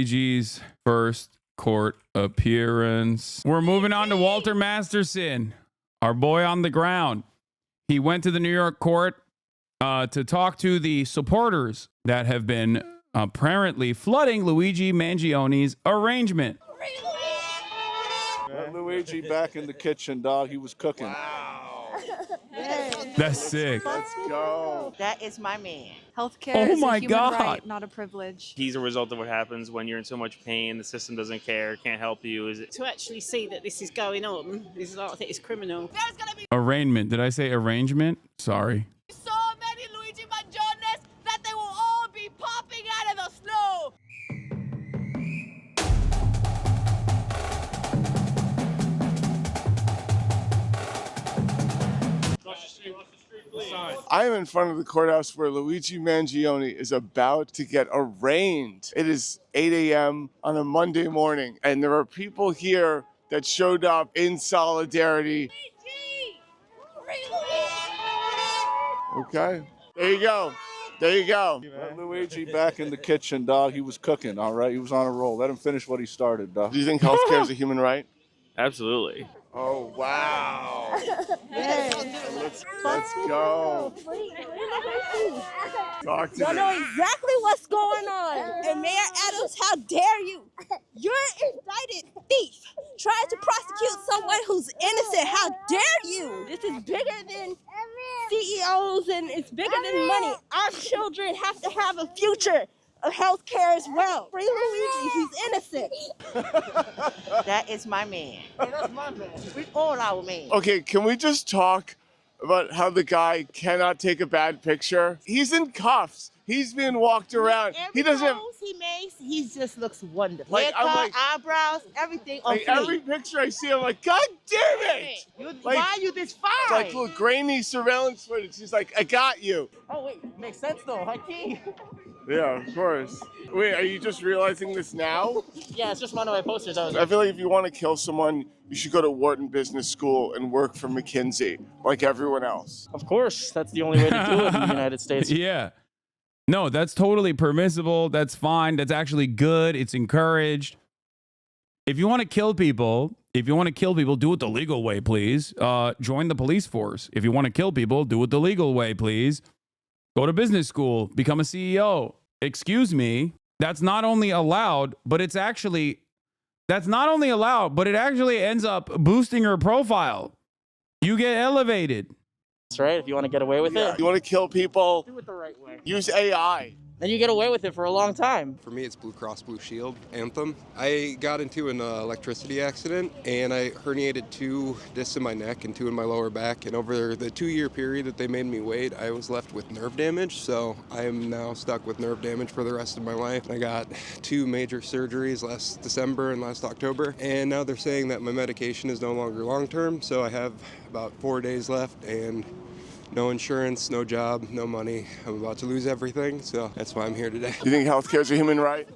Luigi's first court appearance. We're moving on to Walter Masterson, our boy on the ground. He went to the New York court to talk to the supporters that have been apparently flooding Luigi Mangione's arrangement. Luigi back in the kitchen, dog. He was cooking. Wow. That's sick. Let's go. That is my man. Healthcare is a human right, not a privilege. He's a result of what happens when you're in so much pain, the system doesn't care, can't help you. To actually see that this is going on, I think it's criminal. There's gonna be Arraignment. Did I say arrangement? Sorry. so many Luigi Mangiones that they will all be popping out of the snow. I am in front of the courthouse where Luigi Mangione is about to get arraigned. It is 8 a.m. on a Monday morning, and there are people here that showed up in solidarity. Okay, there you go. There you go. Luigi back in the kitchen, dog. He was cooking, all right? He was on a roll. Let him finish what he started, dog. Do you think healthcare is a human right? Absolutely. Oh, wow. Let's go. Talk to Y'all me. know exactly what's going on. And Mayor Adams, how dare you? You're an indicted thief trying to prosecute someone who's innocent. How dare you? This is bigger than CEOs and it's bigger than money. Our children have to have a future of health care as well. Free Luigi, he's innocent. That is my man. That's my man. We all our man. Okay, can we just talk about how the guy cannot take a bad picture? He's in cuffs. He's being walked around. He doesn't have... He makes, he just looks wonderful. Like, I'm Haircut, like- eyebrows, everything on Like, every picture I see, I'm like, God damn it! Why are you this fine? It's like little grainy surveillance footage. He's like, I got you. Oh wait, makes sense though, Hakeem. Yeah, of course. Wait, are you just realizing this now? Yeah, it's just one of my posters. I feel like if you want to kill someone, you should go to Wharton Business School and work for McKinsey, like everyone else. Of course, that's the only way to do it in the United States. Yeah. No, that's totally permissible. That's fine. That's actually good. It's encouraged. If you want to kill people, do it the legal way, please. Join the police force. If you want to kill people, do it the legal way, please. Go to business school, become a CEO. Excuse me. That's not only allowed, but it actually ends up boosting your profile. You get elevated. That's right. If you want to get away with it, You want to kill people, do it the right way. use AI. Then you get away with it for a long time. For me, it's Blue Cross Blue Shield, Anthem. I got into an electricity accident, and I herniated 2 discs in my neck and 2 in my lower back. And over the 2-year period that they made me wait, I was left with nerve damage. So I am now stuck with nerve damage for the rest of my life. I got 2 major surgeries last December and last October. And now they're saying that my medication is no longer long-term. So I have about 4 days left, and no insurance, no job, no money. I'm about to lose everything, so that's why I'm here today. You think healthcare is a human right?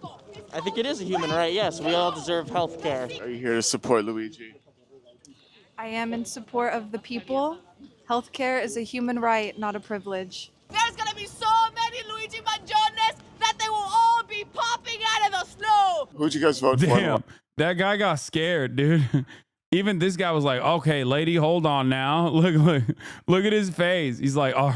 I think it is a human right, yes. We all deserve health care. Are you here to support Luigi? I am in support of the people. Healthcare is a human right, not a privilege. There's gonna be so many Luigi Mangiones that they will all be popping out of the snow. Who'd you guys vote for? Damn, that guy got scared, dude. Even this guy was like, okay, lady, hold on now. Look at his face. He's like, all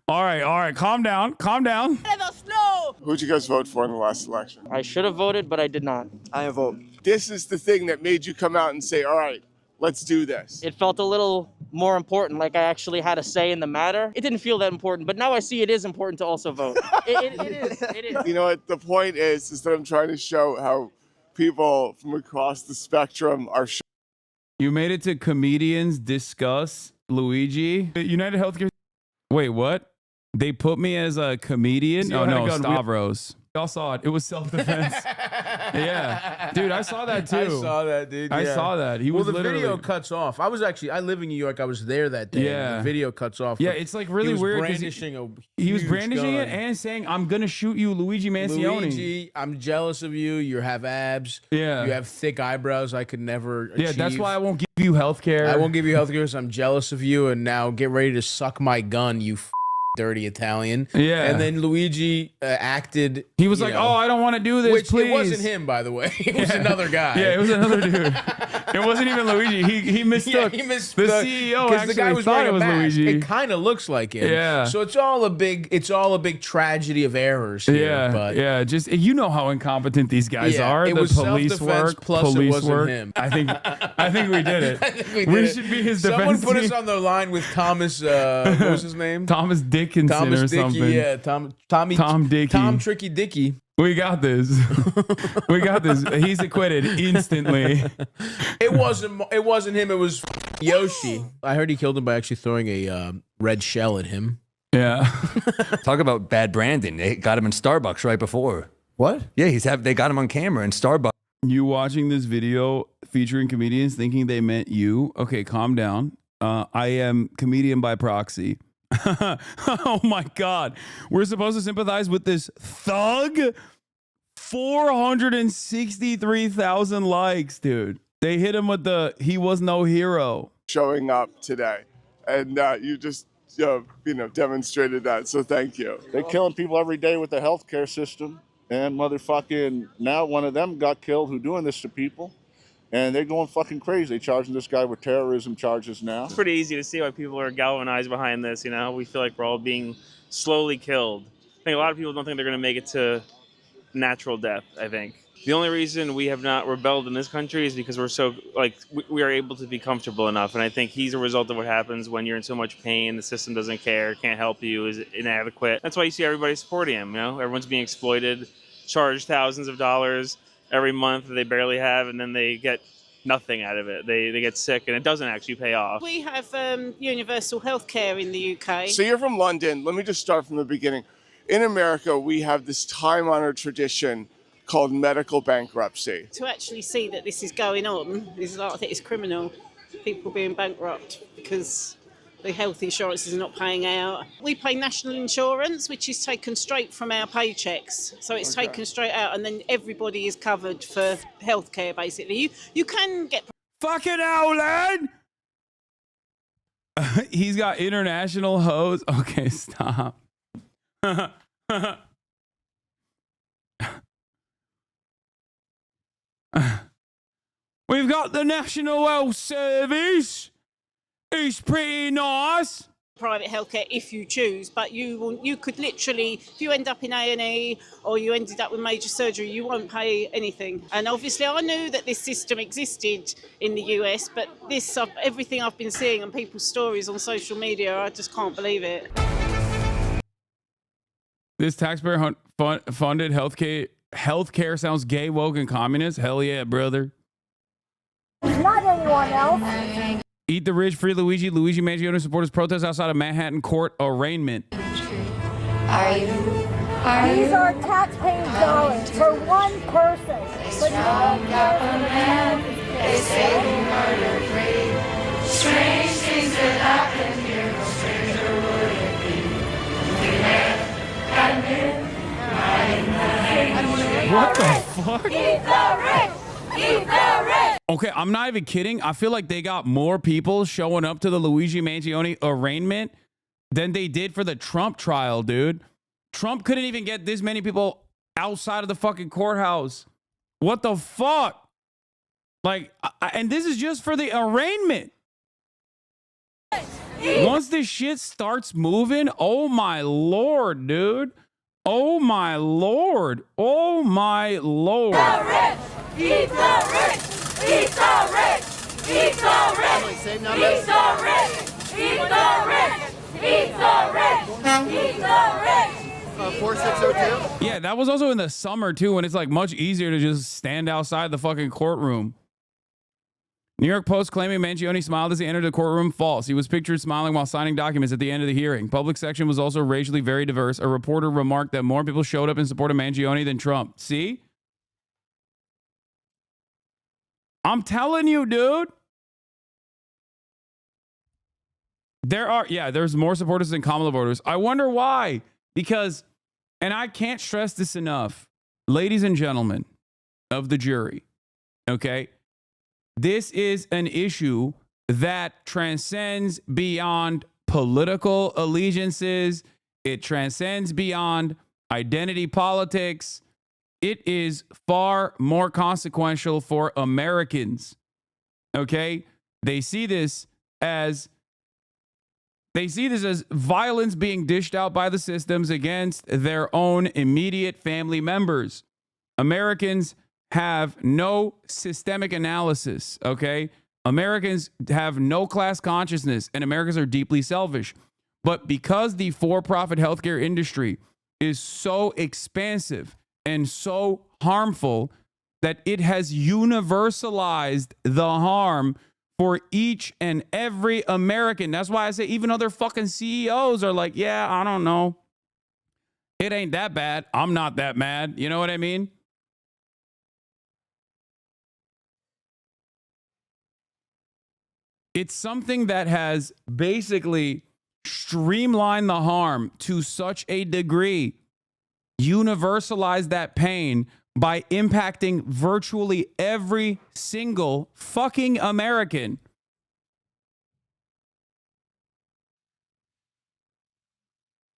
right, calm down. Out of the snow. Who'd you guys vote for in the last election? I should have voted, but I did not. I vote. This is the thing that made you come out and say, all right, let's do this. It felt a little more important, like I actually had a say in the matter. It didn't feel that important, but now I see it is important to also vote. It is. You know what? The point is that I'm trying to show how people from across the spectrum are You made it to comedians discuss Luigi. United Healthcare. Wait, what? They put me as a comedian? Oh, no, Stavros. Y'all saw it. It was self-defense. Yeah. Dude, I saw that too. I saw that, dude. I saw that. He was the literally... video cuts off. I live in New York. I was there that day. Yeah. The video cuts off. Yeah, it's like really weird. He was brandishing it and saying, I'm going to shoot you, Luigi Mangione. Luigi, I'm jealous of you. You have abs. Yeah. You have thick eyebrows I could never achieve. Yeah, that's why I won't give you health care. I won't give you health care because I'm jealous of you. And now get ready to suck my gun, you dirty Italian. Yeah. And then Luigi acted. He was like, "Oh, I don't want to do this, which please." It wasn't him, by the way. It was another guy. Yeah, it was another dude. It wasn't even Luigi. He mistook. Yeah, he mistook. The CEO Because actually the guy was thought wearing it a was mask. Luigi. It kind of looks like him. Yeah. So it's all a big tragedy of errors here. Yeah, But yeah. Just you know how incompetent these guys Yeah, are. it The was police self-defense work, plus it police wasn't work. him. I think we did it. I think we did it. should be his Someone defense put us team. on the line with Thomas. What was his name? Thomas Dickinson Thomas or Dickey. something. Yeah, Tom Dickey. Tom Tricky Dickey. We got this. We got this. He's acquitted instantly. It wasn't him. It was Yoshi. I heard he killed him by actually throwing a red shell at him. Yeah. Talk about bad branding. They got him in Starbucks right before. What? Yeah, they got him on camera in Starbucks. You watching this video featuring comedians thinking they meant you? Okay, calm down. I am comedian by proxy. Oh my God. We're supposed to sympathize with this thug? 463,000 likes, dude. They hit him with the "he was no hero" showing up today, and you just demonstrated that. So thank you. They're killing people every day with the healthcare system, and motherfucking now one of them got killed who doing this to people, and they're going fucking crazy. They charging this guy with terrorism charges now. It's pretty easy to see why people are galvanized behind this. You know, we feel like we're all being slowly killed. I think a lot of people don't think they're going to make it to natural death. I think the only reason we have not rebelled in this country is because we're so we are able to be comfortable enough. And I think he's a result of what happens when you're in so much pain. The system doesn't care, can't help you, is inadequate. That's why you see everybody supporting him. You know, everyone's being exploited, charged thousands of dollars every month that they barely have, and then they get nothing out of it. They get sick, and it doesn't actually pay off. We have universal health care in the UK. So you're from London. Let me just start from the beginning. In America, we have this time-honored tradition called medical bankruptcy. To actually see that this is going on is, I think, it's criminal. People being bankrupt because the health insurance is not paying out. We pay national insurance, which is taken straight from our paychecks. So it's taken straight out, and then everybody is covered for healthcare. Basically, you can get fucking hell, lad. He's got international hoes. Okay, stop. We've got the National Health Service. It's pretty nice. Private healthcare if you choose, but you could literally, if you end up in A&E or you ended up with major surgery, you won't pay anything. And obviously I knew that this system existed in the US, but everything I've been seeing and people's stories on social media, I just can't believe it. This taxpayer funded healthcare sounds gay, woke, and communist. Hell yeah, brother. Not anyone else. Eat the rich, free Luigi. Luigi Mangione supporters protest outside of Manhattan court arraignment. These are taxpaying dollars for one person. But they say who murdered three. Strange things that happen here, no stranger would it be. We had been What the fuck? Eat the rich! Eat the rich! Okay, I'm not even kidding. I feel like they got more people showing up to the Luigi Mangione arraignment than they did for the Trump trial, dude. Trump couldn't even get this many people outside of the fucking courthouse. What the fuck? Like, and this is just for the arraignment. Once this shit starts moving, oh my Lord, dude. Oh my Lord. Oh my Lord. Eat the rich! Eat the rich! Eat the rich! Eat the rich! Eat the rich! Eat the rich! Eat the rich! 4602? Yeah, that was also in the summer too, when it's like much easier to just stand outside the fucking courtroom. New York Post claiming Mangione smiled as he entered the courtroom. False. He was pictured smiling while signing documents at the end of the hearing. Public section was also racially very diverse. A reporter remarked that more people showed up in support of Mangione than Trump. See? I'm telling you, dude. There's more supporters than Kamala voters. I wonder why. Because, and I can't stress this enough, ladies and gentlemen of the jury, okay? This is an issue that transcends beyond political allegiances It transcends beyond identity politics. It is far more consequential for Americans. Okay? They see this as violence being dished out by the systems against their own immediate family members. Americans have no systemic analysis, okay? Americans have no class consciousness, and Americans are deeply selfish. But because the for-profit healthcare industry is so expansive and so harmful that it has universalized the harm for each and every American. That's why I say even other fucking CEOs are like, yeah, I don't know. It ain't that bad. I'm not that mad. You know what I mean? It's something that has basically streamlined the harm to such a degree, universalized that pain by impacting virtually every single fucking American.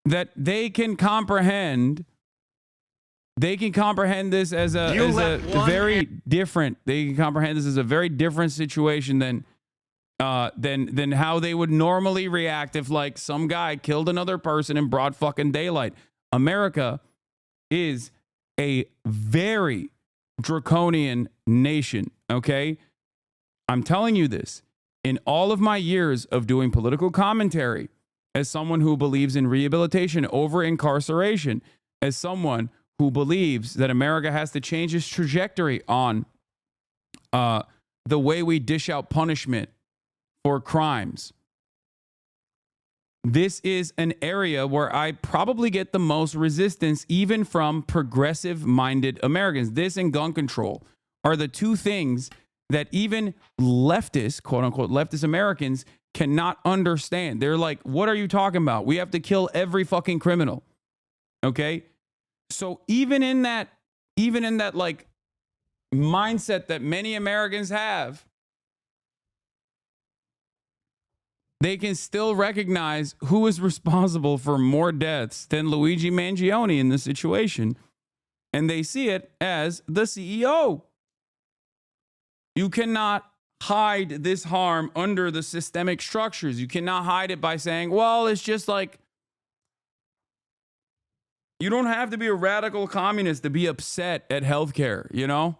That they can comprehend this as a very different. They can comprehend this as a very different situation than how they would normally react if like some guy killed another person in broad fucking daylight. America is a very draconian nation, okay? I'm telling you this. In all of my years of doing political commentary, as someone who believes in rehabilitation over incarceration, as someone who believes that America has to change its trajectory on the way we dish out punishment for crimes. This is an area where I probably get the most resistance, even from progressive-minded Americans. This and gun control are the two things that even leftist, quote-unquote, leftist Americans cannot understand. They're like, what are you talking about? We have to kill every fucking criminal. Okay? So even in that like mindset that many Americans have, they can still recognize who is responsible for more deaths than Luigi Mangione in this situation. And they see it as the CEO. You cannot hide this harm under the systemic structures. You cannot hide it by saying, well, it's just like, you don't have to be a radical communist to be upset at healthcare, you know?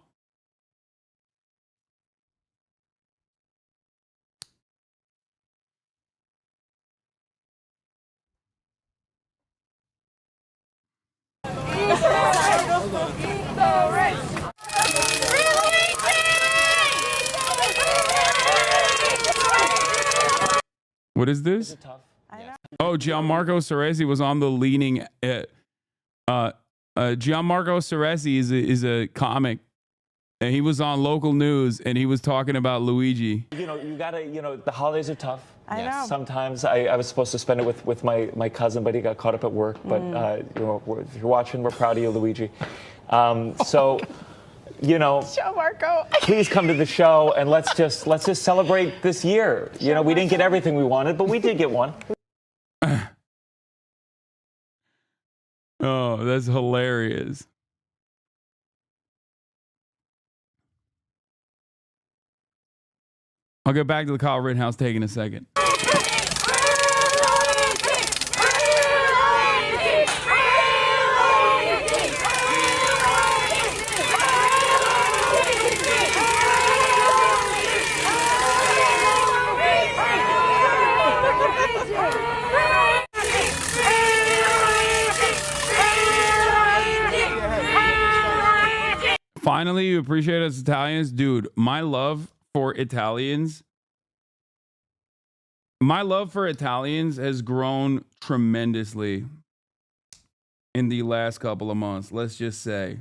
What is this? Oh, Gianmarco Ceresi was on the leaning. Gianmarco Ceresi is a comic, and he was on local news, and he was talking about Luigi. You know, you gotta. You know, the holidays are tough. I know. Sometimes I was supposed to spend it with my cousin, but he got caught up at work. But you know, if you're watching, we're proud of you, Luigi. So. You know, please come to the show and let's just celebrate this year. You know, we didn't get everything we wanted, but we did get one. Oh, that's hilarious. I'll get back to the Kyle Rittenhouse take in a second. Finally, you appreciate us Italians? Dude, my love for Italians has grown tremendously in the last couple of months. Let's just say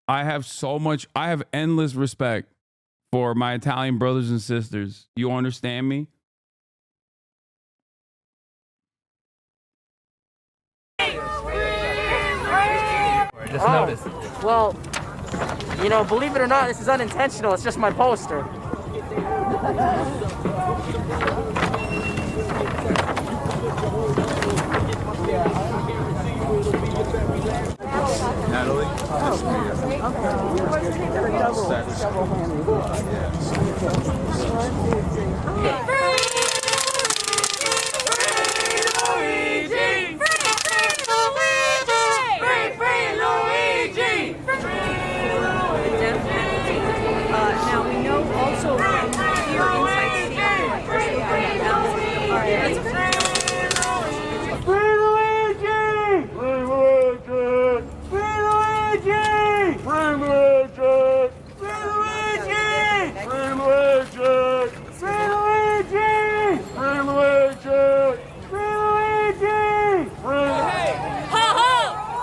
I have endless respect for my Italian brothers and sisters. You understand me? Just noticed. Well, you know, believe it or not, this is unintentional. It's just my poster. Natalie. Now we know also from here inside Seattle, just looking at now, Free Luigi! Free Luigi! Free Luigi! Free Luigi! Free Luigi! Free Luigi! Free Luigi! Free Luigi! Free Luigi! Free Luigi! Ho ho!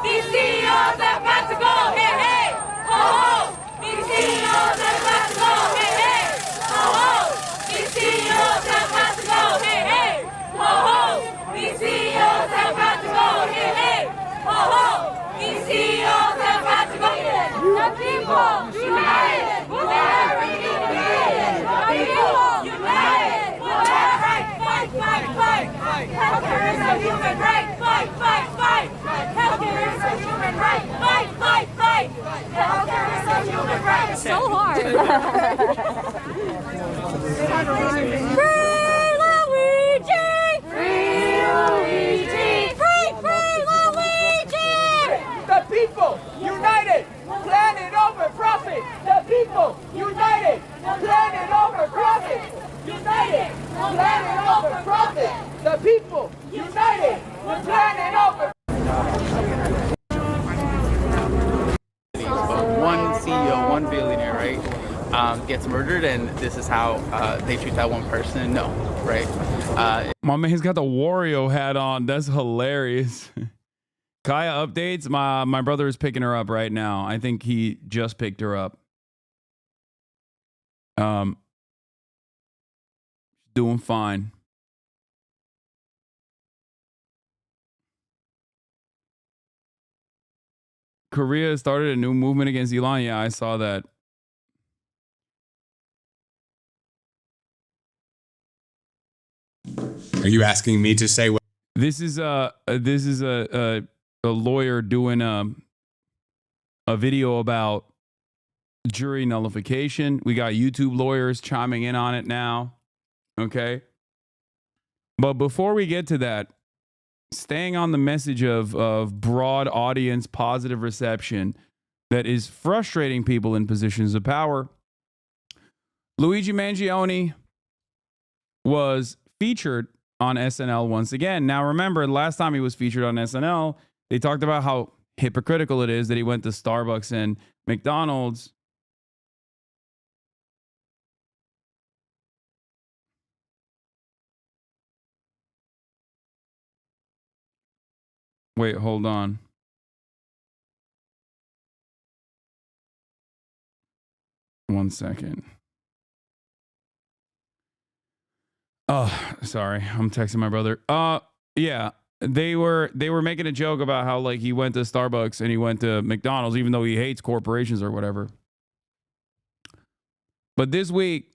These CEOs have got to go! Hey hey! Ho ho! These CEOs have got to go! Hey hey! Ho ho! These CEOs have got to go! Hey hey! Ho ho! These CEOs have got to go! Hey hey! Ho ho! These CEOs have got to go! The people united will never be defeated! The people united will never fight! Fight! Fight! Fight! Healthcare is a human right! Fight! Fight! Fight! Healthcare is a human right! Fight! Fight! Fight! Healthcare is a human right! It's so hard. Free Luigi! Free Luigi! Free Luigi! The people united, planet over profit. The people united, planet over profit. United, planet over profit. The people united, planet over. But one CEO, one billionaire, right, gets murdered, and this is how they treat that one person. No, right? My man's got the Wario hat on. That's hilarious. Kaya updates. My brother is picking her up right now. I think he just picked her up. Doing fine. Korea started a new movement against Elon. Yeah, I saw that. Are you asking me to say what? This is a lawyer doing a video about jury nullification. We got YouTube lawyers chiming in on it now. Okay. But before we get to that, staying on the message of broad audience positive reception that is frustrating people in positions of power, Luigi Mangione was featured on SNL once again. Now, remember, last time he was featured on SNL, they talked about how hypocritical it is that he went to Starbucks and McDonald's. Wait, hold on. One second. Oh, sorry. I'm texting my brother. Yeah. They were making a joke about how like he went to Starbucks and he went to McDonald's even though he hates corporations or whatever. But this week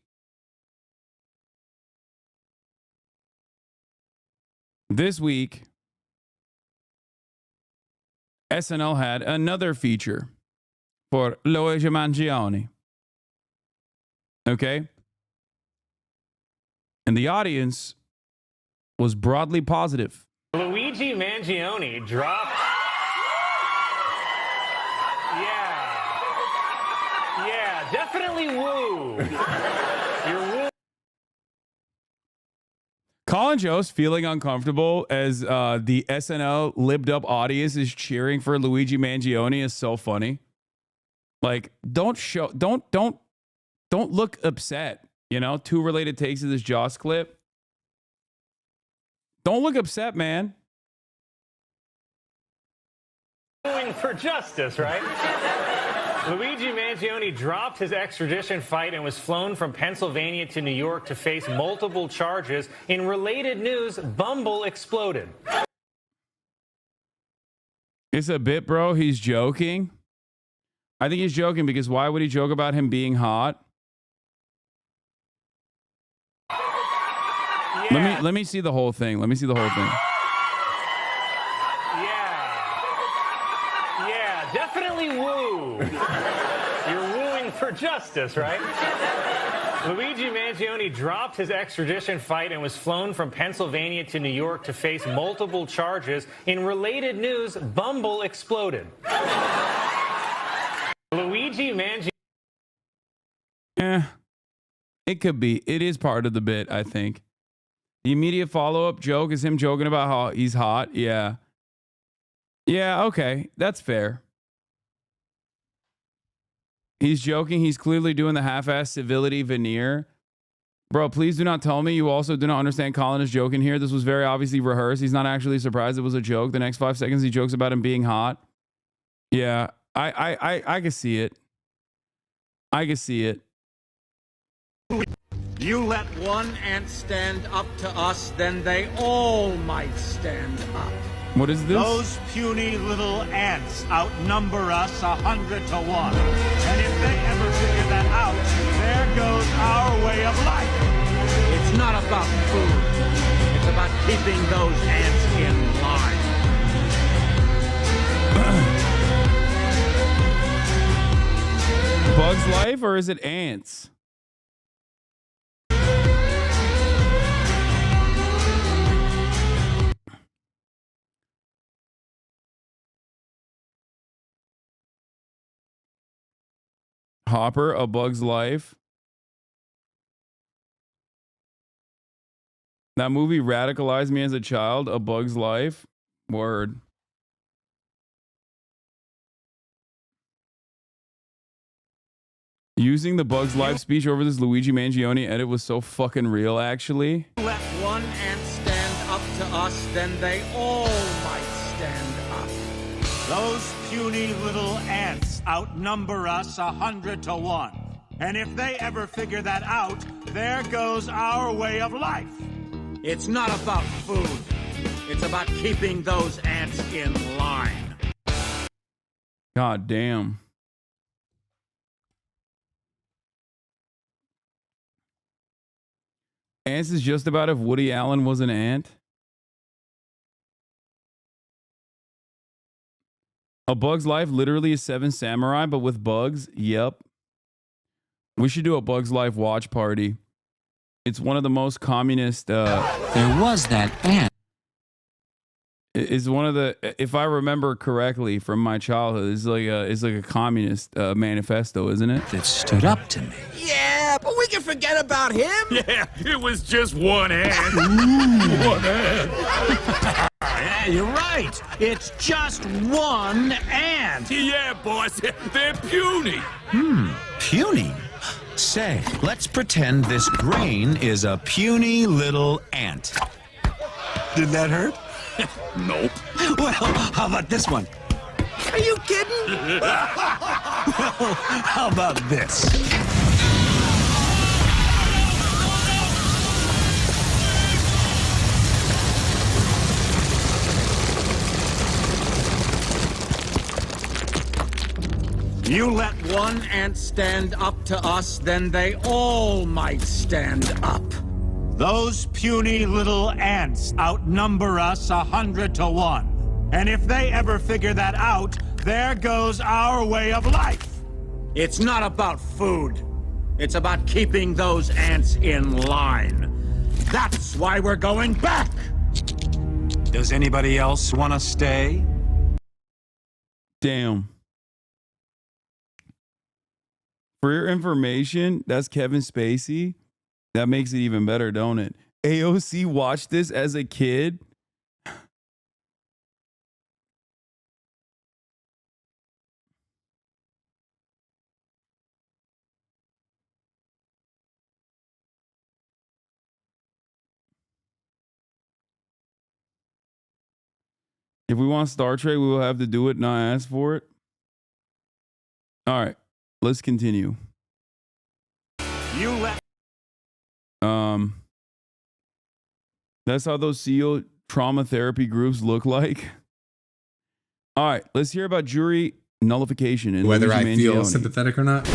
SNL had another feature for Luigi Mangione. Okay? And the audience was broadly positive. Luigi Mangione dropped. Yeah, definitely woo. You're woo. Colin Jost feeling uncomfortable as the SNL libbed up audience is cheering for Luigi Mangione is so funny. Like, don't look upset. You know, two related takes of this Joss clip. Don't look upset, man. Doing for justice, right? Luigi Mangione dropped his extradition fight and was flown from Pennsylvania to New York to face multiple charges. In related news, Bumble exploded. It's a bit, bro. He's joking. I think he's joking because why would he joke about him being hot? Yeah. Let me see the whole thing. Let me see the whole thing. Yeah, definitely You're wooing for justice, right? Luigi Mangione dropped his extradition fight and was flown from Pennsylvania to New York to face multiple charges. In related news, Bumble exploded. Luigi Mangione. It could be. It is part of the bit, I think. The immediate follow-up joke is him joking about how he's hot. Yeah. Yeah, okay. That's fair. He's joking. He's clearly doing the half-ass civility veneer. Bro, please do not tell me you also do not understand Colin is joking here. This was very obviously rehearsed. He's not actually surprised it was a joke. The next 5 seconds, he jokes about him being hot. Yeah, I can see it. I can see it. You let one ant stand up to us, then they all might stand up. What is this? Those puny little ants outnumber us 100 to 1. And if they ever figure that out, there goes our way of life. It's not about food. It's about keeping those ants in line. Bugs Life or is it ants? Hopper, A Bug's Life. That movie radicalized me as a child. A Bug's Life. Word. Using the Bug's Life speech over this Luigi Mangione edit was so fucking real, actually. Let one ant stand up to us, then they all might stand up. Those puny little ants outnumber us 100 to 1. And if they ever figure that out, there goes our way of life. It's not about food. It's about keeping those ants in line. God damn. Ants is just about if Woody Allen was an ant. A Bug's Life literally is Seven Samurai, but with bugs. Yep. We should do a Bug's Life watch party. It's one of the most communist. There was that ant. Is one of the, if I remember correctly from my childhood, it's like a communist manifesto, isn't it? That stood up to me. Yeah, but we can forget about him. Yeah, it was just one ant. One ant. Yeah, you're right. It's just one ant. Yeah, boss. They're puny. Puny? Say, let's pretend this grain is a puny little ant. Did that hurt? Nope. Well, how about this one? Are you kidding? Well, how about this? You let one ant stand up to us, then they all might stand up. Those puny little ants outnumber us 100 to 1. And if they ever figure that out, there goes our way of life. It's not about food. It's about keeping those ants in line. That's why we're going back. Does anybody else want to stay? Damn. For your information, that's Kevin Spacey. That makes it even better, don't it? AOC watched this as a kid. If we want Star Trek, we will have to do it, not ask for it. All right, let's continue. You let. That's how those SEAL trauma therapy groups look like. All right, let's hear about jury nullification and Whether Luigi I feel Mangione. sympathetic or not.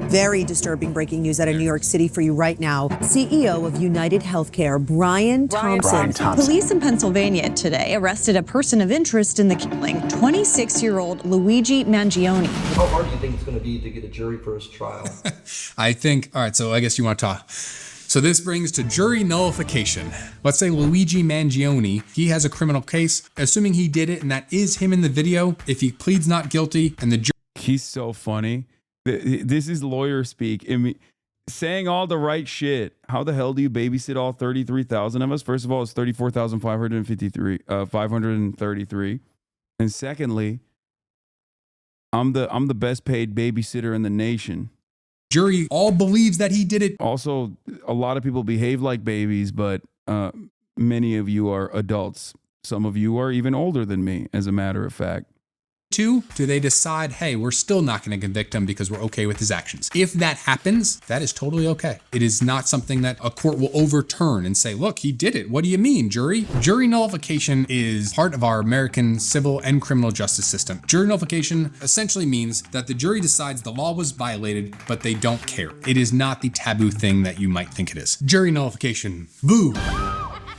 Very disturbing breaking news out of New York City for you right now. CEO of United Healthcare, Brian Thompson. Police in Pennsylvania today arrested a person of interest in the killing, 26-year-old Luigi Mangione. How hard do you think it's going to be to get a jury for his trial? I think, all right, so I guess you want to talk. So this brings to jury nullification. Let's say Luigi Mangione, he has a criminal case, assuming he did it and that is him in the video. If he pleads not guilty and the jury... He's so funny. This is lawyer speak. I mean, saying all the right shit. How the hell do you babysit all 33,000 of us? First of all, it's 533. And secondly, I'm the best paid babysitter in the nation. Jury all believes that he did it. Also, a lot of people behave like babies, but many of you are adults. Some of you are even older than me, as a matter of fact. Two, do they decide, hey, we're still not going to convict him because we're okay with his actions? If that happens, that is totally okay. It is not something that a court will overturn and say, look, he did it. What do you mean, jury? Jury nullification is part of our American civil and criminal justice system. Jury nullification essentially means that the jury decides the law was violated, but they don't care. It is not the taboo thing that you might think it is. Jury nullification, boo.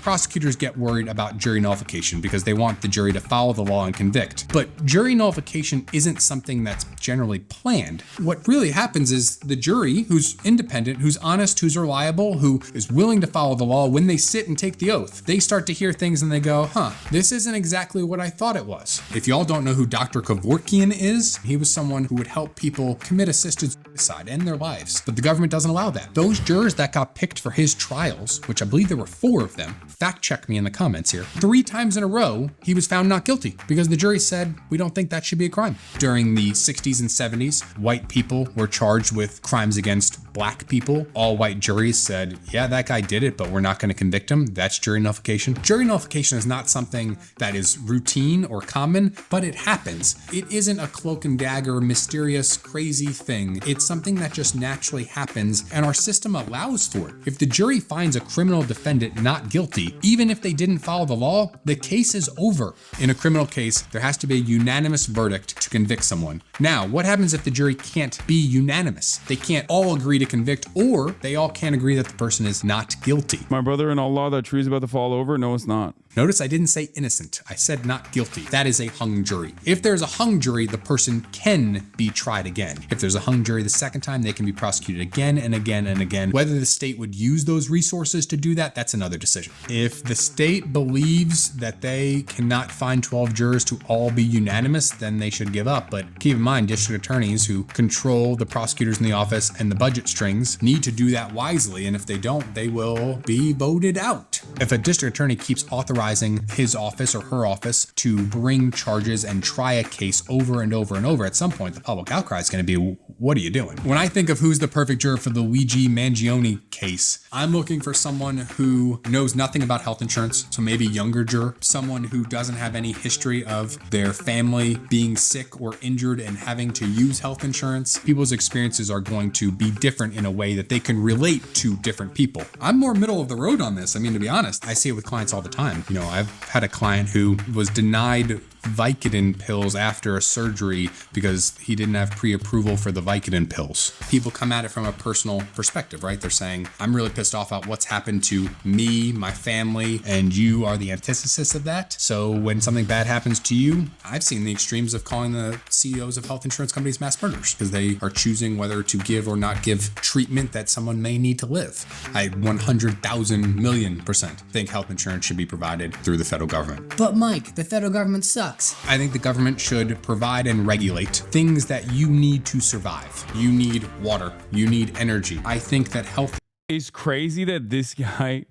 Prosecutors get worried about jury nullification because they want the jury to follow the law and convict. But jury nullification isn't something that's generally planned. What really happens is the jury, who's independent, who's honest, who's reliable, who is willing to follow the law, when they sit and take the oath, they start to hear things and they go, this isn't exactly what I thought it was. If y'all don't know who Dr. Kevorkian is, he was someone who would help people commit assisted suicide, end their lives. But the government doesn't allow that. Those jurors that got picked for his trials, which I believe there were 4 of them, fact check me in the comments here. 3 times in a row, he was found not guilty because the jury said, we don't think that should be a crime. During the 60s and 70s, white people were charged with crimes against black people. All white juries said, yeah, that guy did it, but we're not going to convict him. That's jury nullification. Jury nullification is not something that is routine or common, but it happens. It isn't a cloak and dagger, mysterious, crazy thing. It's something that just naturally happens, and our system allows for it. If the jury finds a criminal defendant not guilty, even if they didn't follow the law, the case is over. In a criminal case, there has to be a unanimous verdict to convict someone. Now, what happens if the jury can't be unanimous? They can't all agree to convict, or they all can't agree that the person is not guilty. My brother-in-law, law, that tree's about to fall over? No, it's not. Notice I didn't say innocent. I said not guilty. That is a hung jury. If there's a hung jury, the person can be tried again. If there's a hung jury the second time, they can be prosecuted again and again and again. Whether the state would use those resources to do that, that's another decision. If the state believes that they cannot find 12 jurors to all be unanimous, then they should give up. But keep in mind, district attorneys who control the prosecutors in the office and the budget strings need to do that wisely. And if they don't, they will be voted out. If a district attorney keeps authorizing his office or her office to bring charges and try a case over and over and over, at some point the public outcry is going to be, what are you doing? When I think of who's the perfect juror for the Luigi Mangione case, I'm looking for someone who knows nothing about health insurance, so maybe younger juror, someone who doesn't have any history of their family being sick or injured and having to use health insurance. People's experiences are going to be different in a way that they can relate to different people. I'm more middle of the road on this. I mean, to be honest, I see it with clients all the time. You know, I've had a client who was denied Vicodin pills after a surgery because he didn't have pre-approval for the Vicodin pills. People come at it from a personal perspective, right? They're saying, I'm really pissed off at what's happened to me, my family, and you are the antithesis of that. So when something bad happens to you, I've seen the extremes of calling the CEOs of health insurance companies mass murderers because they are choosing whether to give or not give treatment that someone may need to live. I 100,000,000,000% think health insurance should be provided through the federal government. But Mike, the federal government sucks. I think the government should provide and regulate things that you need to survive. You need water. You need energy. I think that health is crazy that this guy,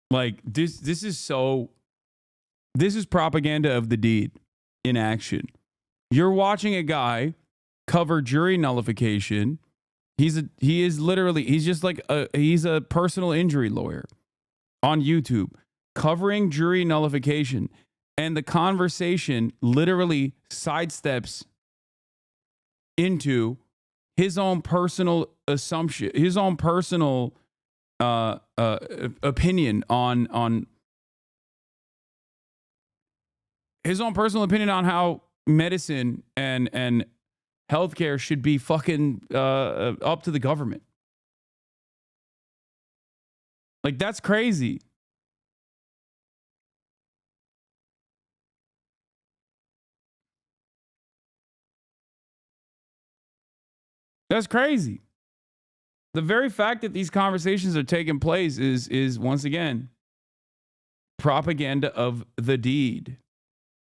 like, this is propaganda of the deed in action. You're watching a guy cover jury nullification. He's a personal injury lawyer on YouTube covering jury nullification. And the conversation literally sidesteps into his own personal assumption, his own personal opinion on his own personal opinion on how medicine and healthcare should be fucking up to the government. Like, that's crazy. That's crazy. The very fact that these conversations are taking place is once again propaganda of the deed.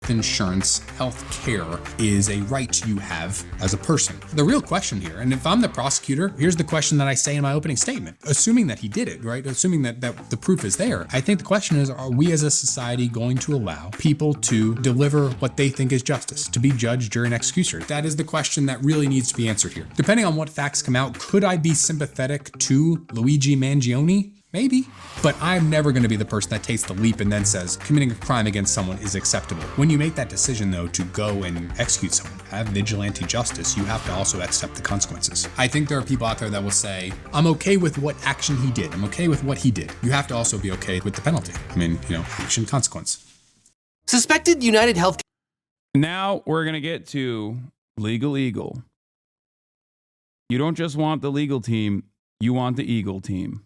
Insurance, health care is a right you have as a person. The real question here, and if I'm the prosecutor, here's the question that I say in my opening statement. Assuming that he did it, right? Assuming that the proof is there, I think the question is, are we as a society going to allow people to deliver what they think is justice, to be judge, jury, and executioner? That is the question that really needs to be answered here. Depending on what facts come out, could I be sympathetic to Luigi Mangione? Maybe. But I'm never going to be the person that takes the leap and then says committing a crime against someone is acceptable. When you make that decision, though, to go and execute someone, have vigilante justice, you have to also accept the consequences. I think there are people out there that will say, I'm okay with what action he did. I'm okay with what he did. You have to also be okay with the penalty. I mean, action, consequence. Suspected United Health. Now we're going to get to Legal Eagle. You don't just want the legal team, you want the Eagle team.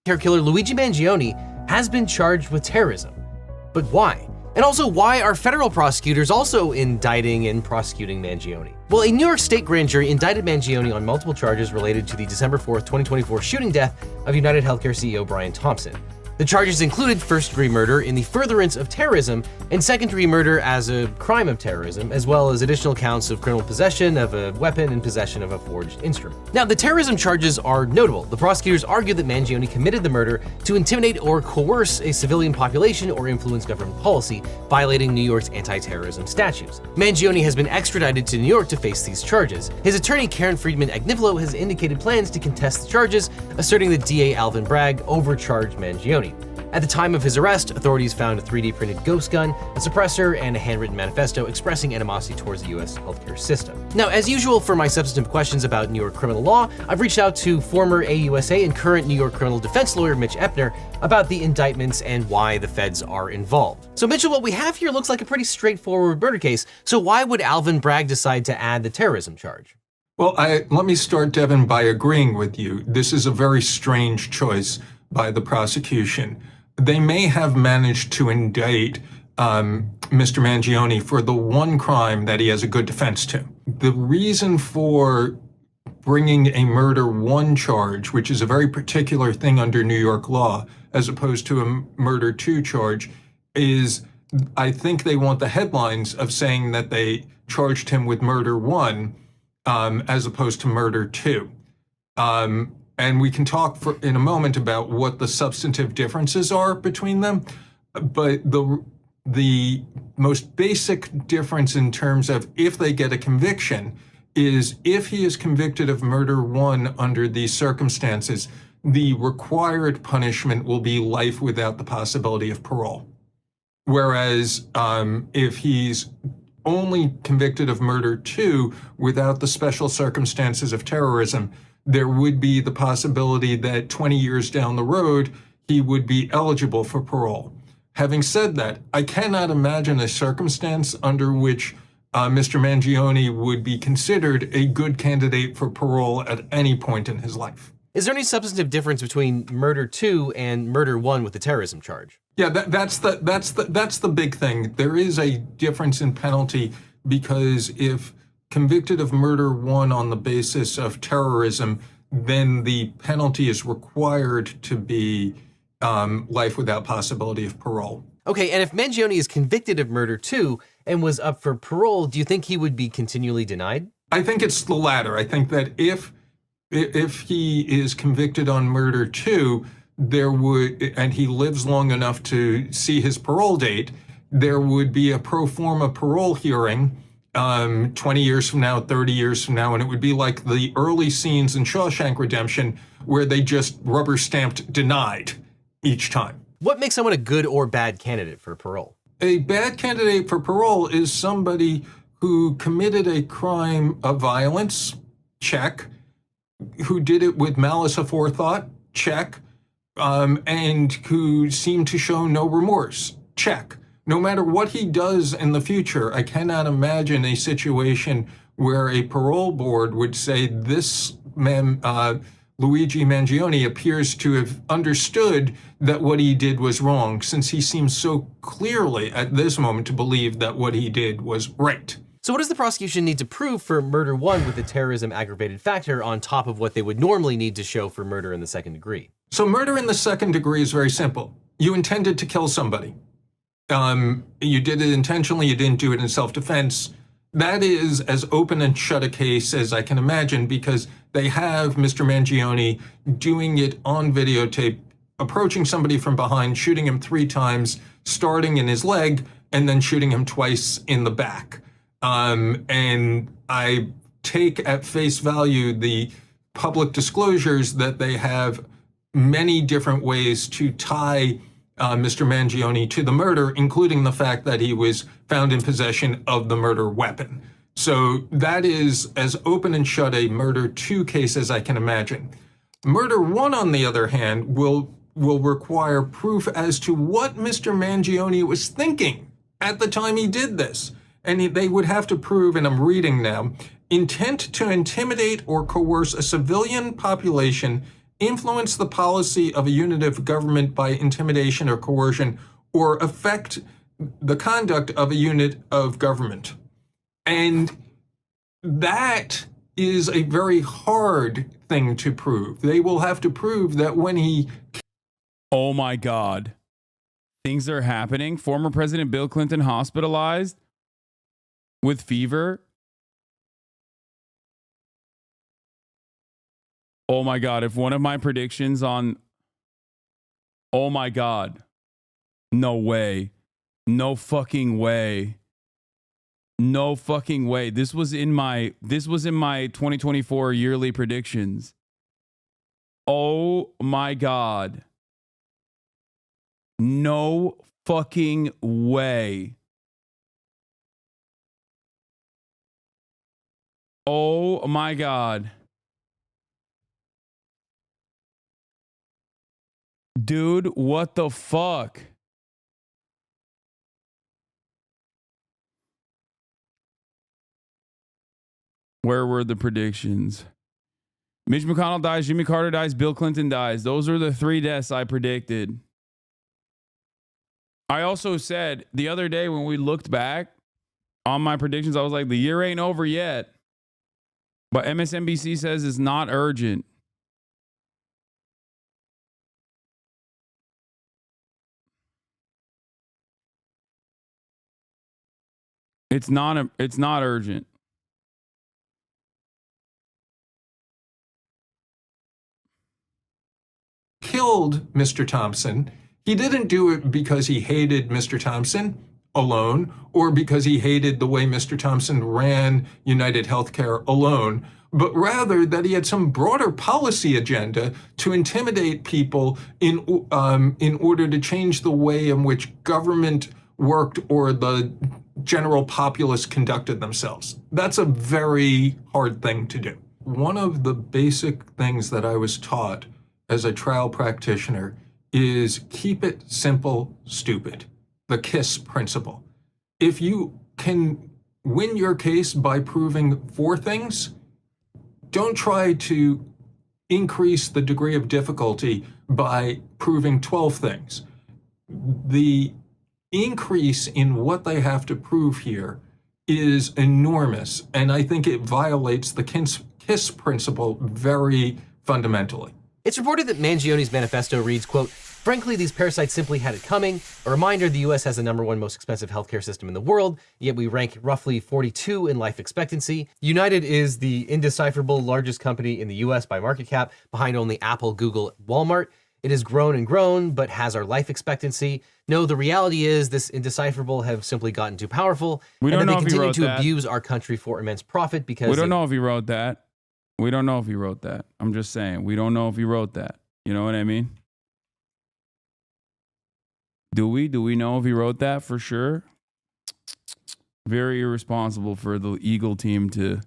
Care killer Luigi Mangione has been charged with terrorism. But why? And also, why are federal prosecutors also indicting and prosecuting Mangione? Well, a New York State grand jury indicted Mangione on multiple charges related to the December 4th, 2024 shooting death of United Healthcare CEO Brian Thompson. The charges included first-degree murder in the furtherance of terrorism and second-degree murder as a crime of terrorism, as well as additional counts of criminal possession of a weapon and possession of a forged instrument. Now, the terrorism charges are notable. The prosecutors argue that Mangione committed the murder to intimidate or coerce a civilian population or influence government policy, violating New York's anti-terrorism statutes. Mangione has been extradited to New York to face these charges. His attorney, Karen Friedman Agnifilo, has indicated plans to contest the charges, asserting that DA Alvin Bragg overcharged Mangione. At the time of his arrest, authorities found a 3D printed ghost gun, a suppressor, and a handwritten manifesto expressing animosity towards the U.S. healthcare system. Now, as usual for my substantive questions about New York criminal law, I've reached out to former AUSA and current New York criminal defense lawyer Mitch Epner about the indictments and why the feds are involved. So Mitchell, what we have here looks like a pretty straightforward murder case, so why would Alvin Bragg decide to add the terrorism charge? Well, let me start, Devin, by agreeing with you. This is a very strange choice by the prosecution. They may have managed to indict Mr. Mangione for the one crime that he has a good defense to. The reason for bringing a murder one charge, which is a very particular thing under New York law, as opposed to a murder two charge, is I think they want the headlines of saying that they charged him with murder one as opposed to murder two. And we can talk in a moment about what the substantive differences are between them. But the most basic difference in terms of if they get a conviction is if he is convicted of murder one under these circumstances, the required punishment will be life without the possibility of parole. Whereas if he's only convicted of murder two without the special circumstances of terrorism, there would be the possibility that 20 years down the road, he would be eligible for parole. Having said that, I cannot imagine a circumstance under which Mr. Mangione would be considered a good candidate for parole at any point in his life. Is there any substantive difference between murder two and murder one with the terrorism charge? Yeah, that's the big thing. There is a difference in penalty because if convicted of murder one on the basis of terrorism, then the penalty is required to be life without possibility of parole. Okay, and if Mangione is convicted of murder two and was up for parole, do you think he would be continually denied? I think it's the latter. I think that if he is convicted on murder two, and he lives long enough to see his parole date, there would be a pro forma parole hearing 20 years from now, 30 years from now, and it would be like the early scenes in Shawshank Redemption where they just rubber stamped denied each time. What makes someone a good or bad candidate for parole? A bad candidate for parole is somebody who committed a crime of violence, check, who did it with malice aforethought, check, and who seemed to show no remorse, check. no matter what he does in the future, I cannot imagine a situation where a parole board would say this man, Luigi Mangione, appears to have understood that what he did was wrong, since he seems so clearly at this moment to believe that what he did was right. So what does the prosecution need to prove for murder one with the terrorism aggravated factor on top of what they would normally need to show for murder in the second degree? So murder in the second degree is very simple. You intended to kill somebody. You did it intentionally, you didn't do it in self-defense. That is as open and shut a case as I can imagine, because they have Mr. Mangione doing it on videotape, approaching somebody from behind, shooting him 3 times, starting in his leg, and then shooting him twice in the back. And I take at face value the public disclosures that they have many different ways to tie Mr. Mangione to the murder, including the fact that he was found in possession of the murder weapon. So that is as open and shut a murder 2 case as I can imagine. Murder 1, on the other hand, will require proof as to what Mr. Mangione was thinking at the time he did this. And they would have to prove, and I'm reading now, intent to intimidate or coerce a civilian population, influence the policy of a unit of government by intimidation or coercion, or affect the conduct of a unit of government. And that is a very hard thing to prove. They will have to prove that when he... Oh my God. Things are happening. Former President Bill Clinton hospitalized with fever. Oh my God. If one of my predictions on... Oh my God. No way. No fucking way. No fucking way. This was in my 2024 yearly predictions. Oh my God. No fucking way. Oh my God. Dude, what the fuck? Where were the predictions? Mitch McConnell dies, Jimmy Carter dies, Bill Clinton dies. Those are the 3 deaths I predicted. I also said the other day when we looked back on my predictions, I was like, the year ain't over yet. But MSNBC says it's not urgent. It's not urgent. Killed Mr. Thompson. He didn't do it because he hated Mr. Thompson alone, or because he hated the way Mr. Thompson ran United Healthcare alone, but rather that he had some broader policy agenda to intimidate people in order to change the way in which government worked or the general populace conducted themselves. That's a very hard thing to do. One of the basic things that I was taught as a trial practitioner is keep it simple, stupid. The KISS principle. If you can win your case by proving 4 things, don't try to increase the degree of difficulty by proving 12 things. The increase in what they have to prove here is enormous, and I think it violates the KISS principle very fundamentally. It's reported that Mangione's manifesto reads, quote, "Frankly, these parasites simply had it coming. A reminder, the US has the #1 most expensive healthcare system in the world, yet we rank roughly 42 in life expectancy. United is the indecipherable largest company in the US by market cap, behind only Apple, Google, Walmart. It has grown and grown, but has our life expectancy. No, the reality is this indecipherable have simply gotten too powerful, We don't and that know they if he continue wrote to that. abuse our country for immense profit because We don't know if he wrote that. We don't know if he wrote that. I'm just saying. We don't know if he wrote that. You know what I mean? Do we? Do we know if he wrote that for sure? Very irresponsible for the Eagle team to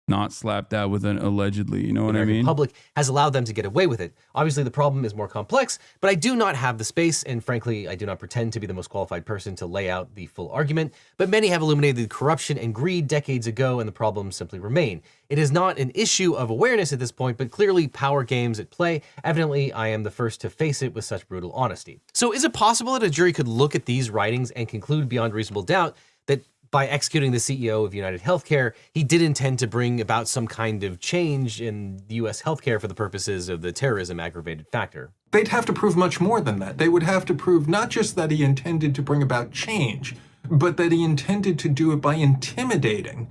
not slap that with an allegedly. You know what I American mean? public has allowed them to get away with it. Obviously, the problem is more complex, but I do not have the space, and frankly, I do not pretend to be the most qualified person to lay out the full argument, but many have illuminated corruption and greed decades ago, and the problems simply remain. It is not an issue of awareness at this point, but clearly power games at play. Evidently, I am the first to face it with such brutal honesty. So is it possible that a jury could look at these writings and conclude beyond reasonable doubt that by executing the CEO of United Healthcare, he did intend to bring about some kind of change in US healthcare for the purposes of the terrorism aggravated factor? They'd have to prove much more than that. They would have to prove not just that he intended to bring about change, but that he intended to do it by intimidating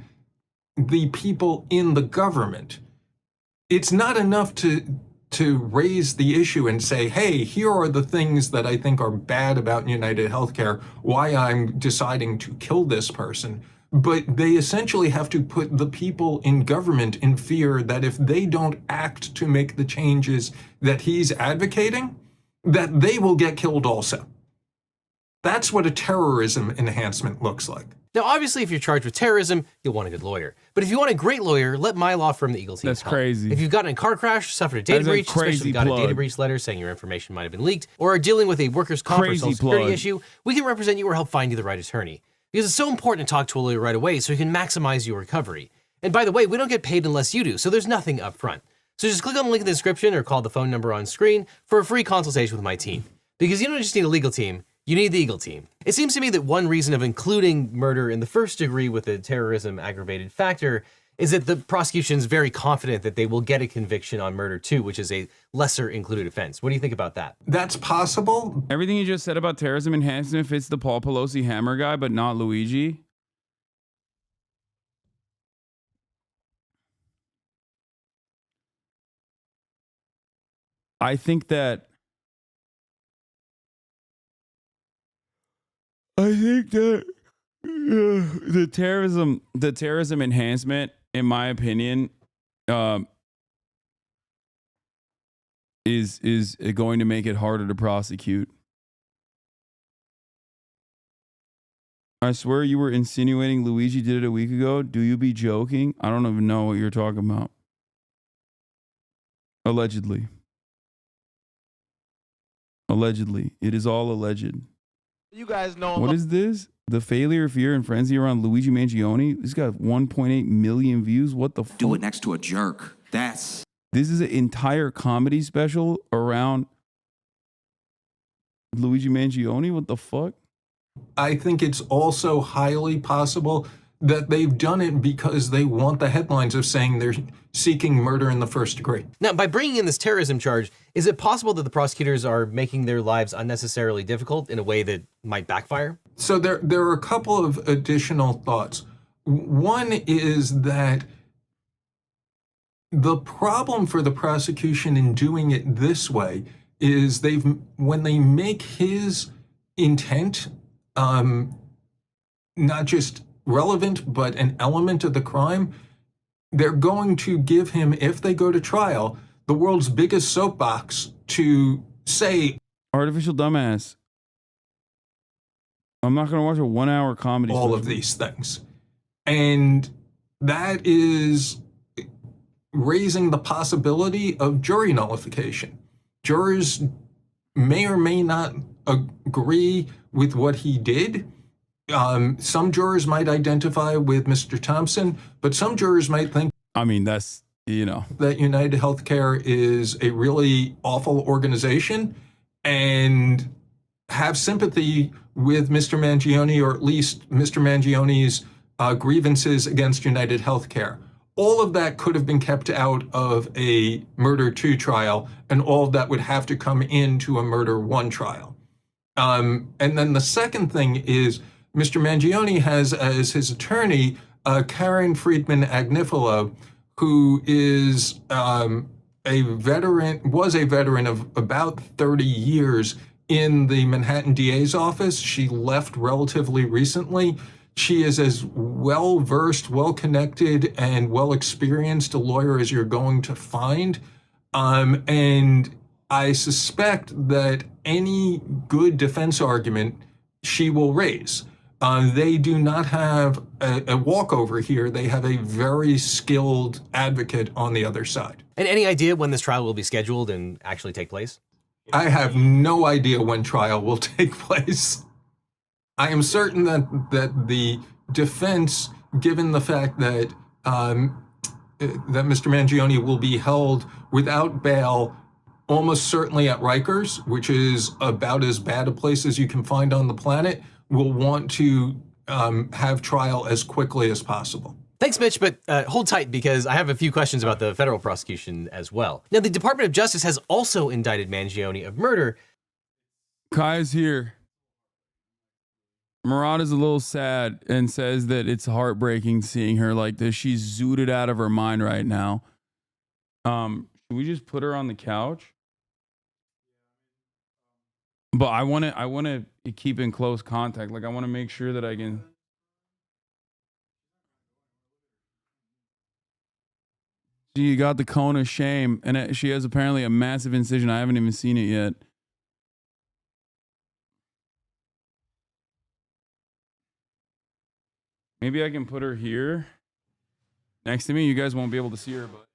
the people in the government. It's not enough to raise the issue and say, hey, here are the things that I think are bad about United Healthcare, why I'm deciding to kill this person. But they essentially have to put the people in government in fear that if they don't act to make the changes that he's advocating, that they will get killed also. That's what a terrorism enhancement looks like. Now, obviously, if you're charged with terrorism, you'll want a good lawyer. But if you want a great lawyer, let my law firm, the Eagle Team, That's help. crazy. If you've gotten in a car crash, suffered a data breach, especially if you got a data breach letter saying your information might have been leaked, or are dealing with a workers' comp or social security issue, we can represent you or help find you the right attorney. Because it's so important to talk to a lawyer right away so you can maximize your recovery. And by the way, we don't get paid unless you do, so there's nothing up front. So just click on the link in the description or call the phone number on screen for a free consultation with my team. Because you don't just need a legal team, you need the Eagle Team. It seems to me that one reason of including murder in the first degree with a terrorism aggravated factor is that the prosecution is very confident that they will get a conviction on murder too, which is a lesser included offense. What do you think about that? That's possible. Everything you just said about terrorism enhancement fits the Paul Pelosi hammer guy, but not Luigi. I think that the terrorism enhancement, in my opinion, is going to make it harder to prosecute. I swear you were insinuating Luigi did it a week ago. Do you be joking? I don't even know what you're talking about. Allegedly. Allegedly. It is all alleged. You guys know what is this? The failure, fear, and frenzy around Luigi Mangione. He's got 1.8 million views. What the fuck? Do it next to a jerk. This is an entire comedy special around Luigi Mangione. What the fuck? I think it's also highly possible that they've done it because they want the headlines of saying they're seeking murder in the first degree. Now, by bringing in this terrorism charge, is it possible that the prosecutors are making their lives unnecessarily difficult in a way that might backfire? So there are a couple of additional thoughts. One is that the problem for the prosecution in doing it this way is when they make his intent not just relevant, but an element of the crime, they're going to give him, if they go to trial, the world's biggest soapbox to say, artificial dumbass. I'm not going to watch a 1 hour comedy all of these things. And that is raising the possibility of jury nullification. Jurors may or may not agree with what he did. Some jurors might identify with Mr. Thompson, but some jurors might think, that's, that United Healthcare is a really awful organization and have sympathy with Mr. Mangione, or at least Mr. Mangione's grievances against United Healthcare. All of that could have been kept out of a Murder 2 trial, and all of that would have to come into a Murder 1 trial. And then the second thing is, Mr. Mangione has as his attorney Karen Friedman Agnifilo, who is was a veteran of about 30 years in the Manhattan DA's office. She left relatively recently. She is as well-versed, well-connected, and well-experienced a lawyer as you're going to find. And I suspect that any good defense argument she will raise. They do not have a walkover here. They have a very skilled advocate on the other side. And any idea when this trial will be scheduled and actually take place? I have no idea when trial will take place. I am certain that the defense, given the fact that that Mr. Mangione will be held without bail, almost certainly at Rikers, which is about as bad a place as you can find on the planet, will want to have trial as quickly as possible. Thanks, Mitch, but hold tight because I have a few questions about the federal prosecution as well. Now, the Department of Justice has also indicted Mangione of murder. Kai's here. Murad is a little sad and says that it's heartbreaking seeing her like this. She's zooted out of her mind right now. Should we just put her on the couch? But I want to keep in close contact. Like I want to make sure that I can. She got the cone of shame, and she has apparently a massive incision. I haven't even seen it yet. Maybe I can put her here next to me. You guys won't be able to see her, but.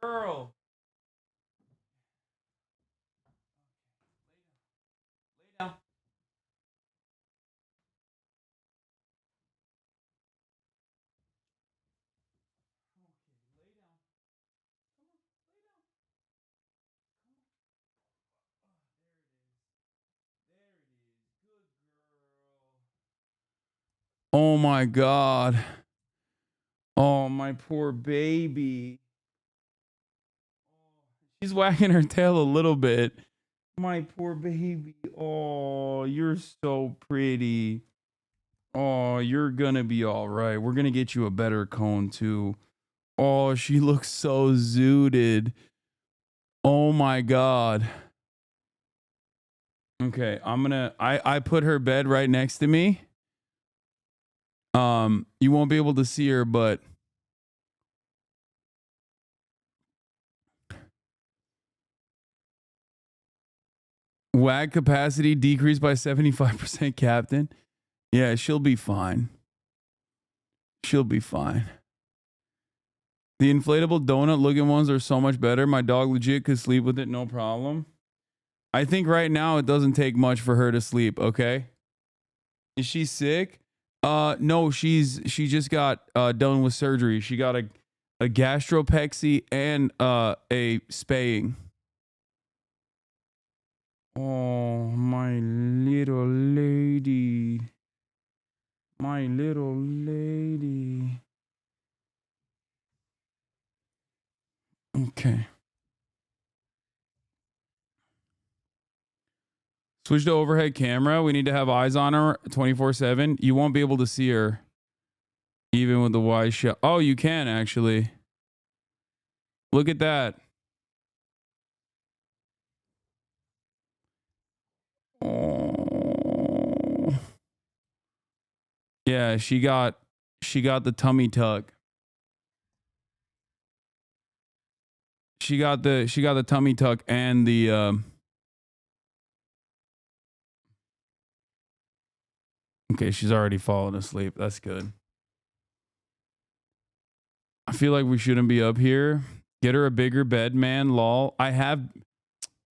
Girl. Lay down. Oh my God. Oh, my poor baby. She's wagging her tail a little bit. My poor baby. Oh, you're so pretty. Oh, you're gonna be all right. We're gonna get you a better cone too. Oh, she looks so zooted. Oh my God. Okay, I put her bed right next to me. You won't be able to see her, but WAG capacity decreased by 75%, Captain. Yeah, she'll be fine. She'll be fine. The inflatable donut looking ones are so much better. My dog legit could sleep with it, no problem. I think right now it doesn't take much for her to sleep, okay? Is she sick? No, she just got done with surgery. She got a gastropexy and a spaying. Oh, my little lady. My little lady. Okay. Switch to overhead camera. We need to have eyes on her 24/7. You won't be able to see her even with the wide shot. Oh, you can actually. Look at that. Oh. Yeah, she got the tummy tuck. She got the tummy tuck and the Okay, she's already fallen asleep. That's good. I feel like we shouldn't be up here. Get her a bigger bed, man. Lol. I have...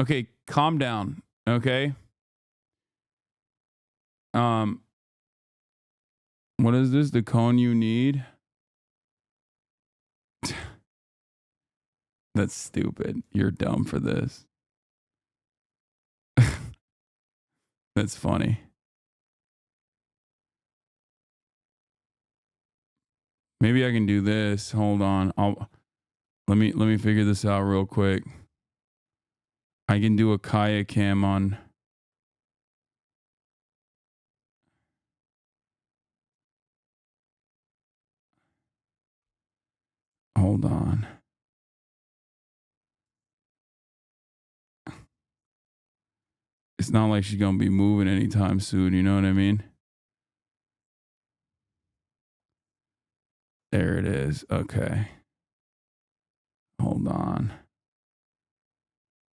Okay, calm down. Okay? What is this? The cone you need? That's stupid. You're dumb for this. That's funny. Maybe I can do this. Hold on. Let me figure this out real quick. I can do a Kaya cam on. Hold on. It's not like she's gonna be moving anytime soon, you know what I mean? There it is. Okay. Hold on.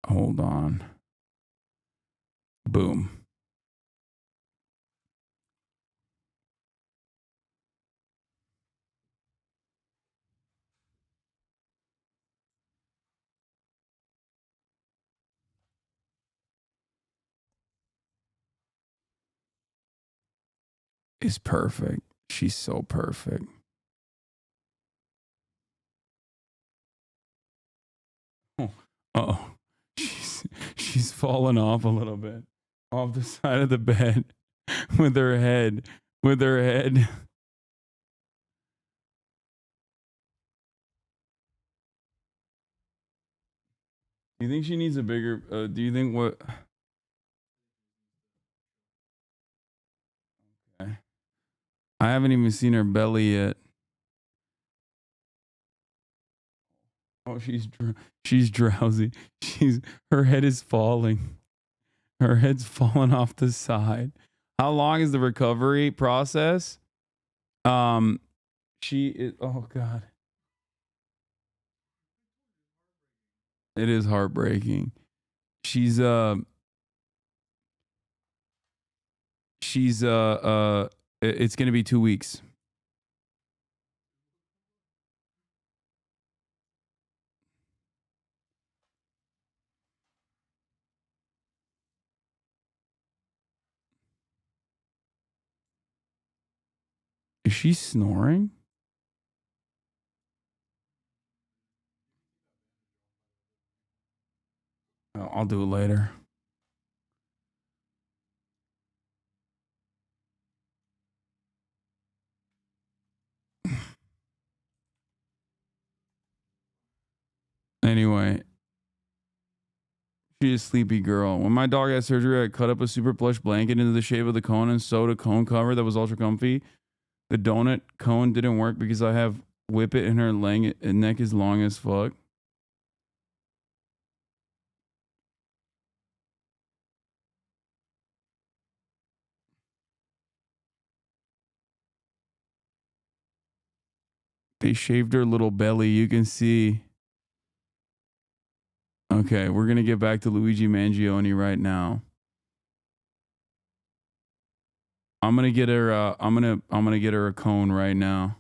Hold on. Boom. Is perfect. She's so perfect. Oh, she's fallen off a little bit off the side of the bed with her head. With her head. Do you think she needs a bigger? Do you think what? Okay. I haven't even seen her belly yet. Oh, she's drowsy. Her head is falling. Her head's falling off the side. How long is the recovery process? She is. Oh God. It is heartbreaking. It's gonna be 2 weeks. Is she snoring? Oh, I'll do it later. Anyway, she's a sleepy girl. When my dog had surgery, I cut up a super plush blanket into the shape of the cone and sewed a cone cover that was ultra comfy. The donut cone didn't work because I have whippet and her neck is long as fuck. They shaved her little belly. You can see. Okay, we're gonna get back to Luigi Mangione right now. I'm gonna get her. I'm gonna get her a cone right now.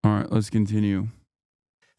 All right, let's continue.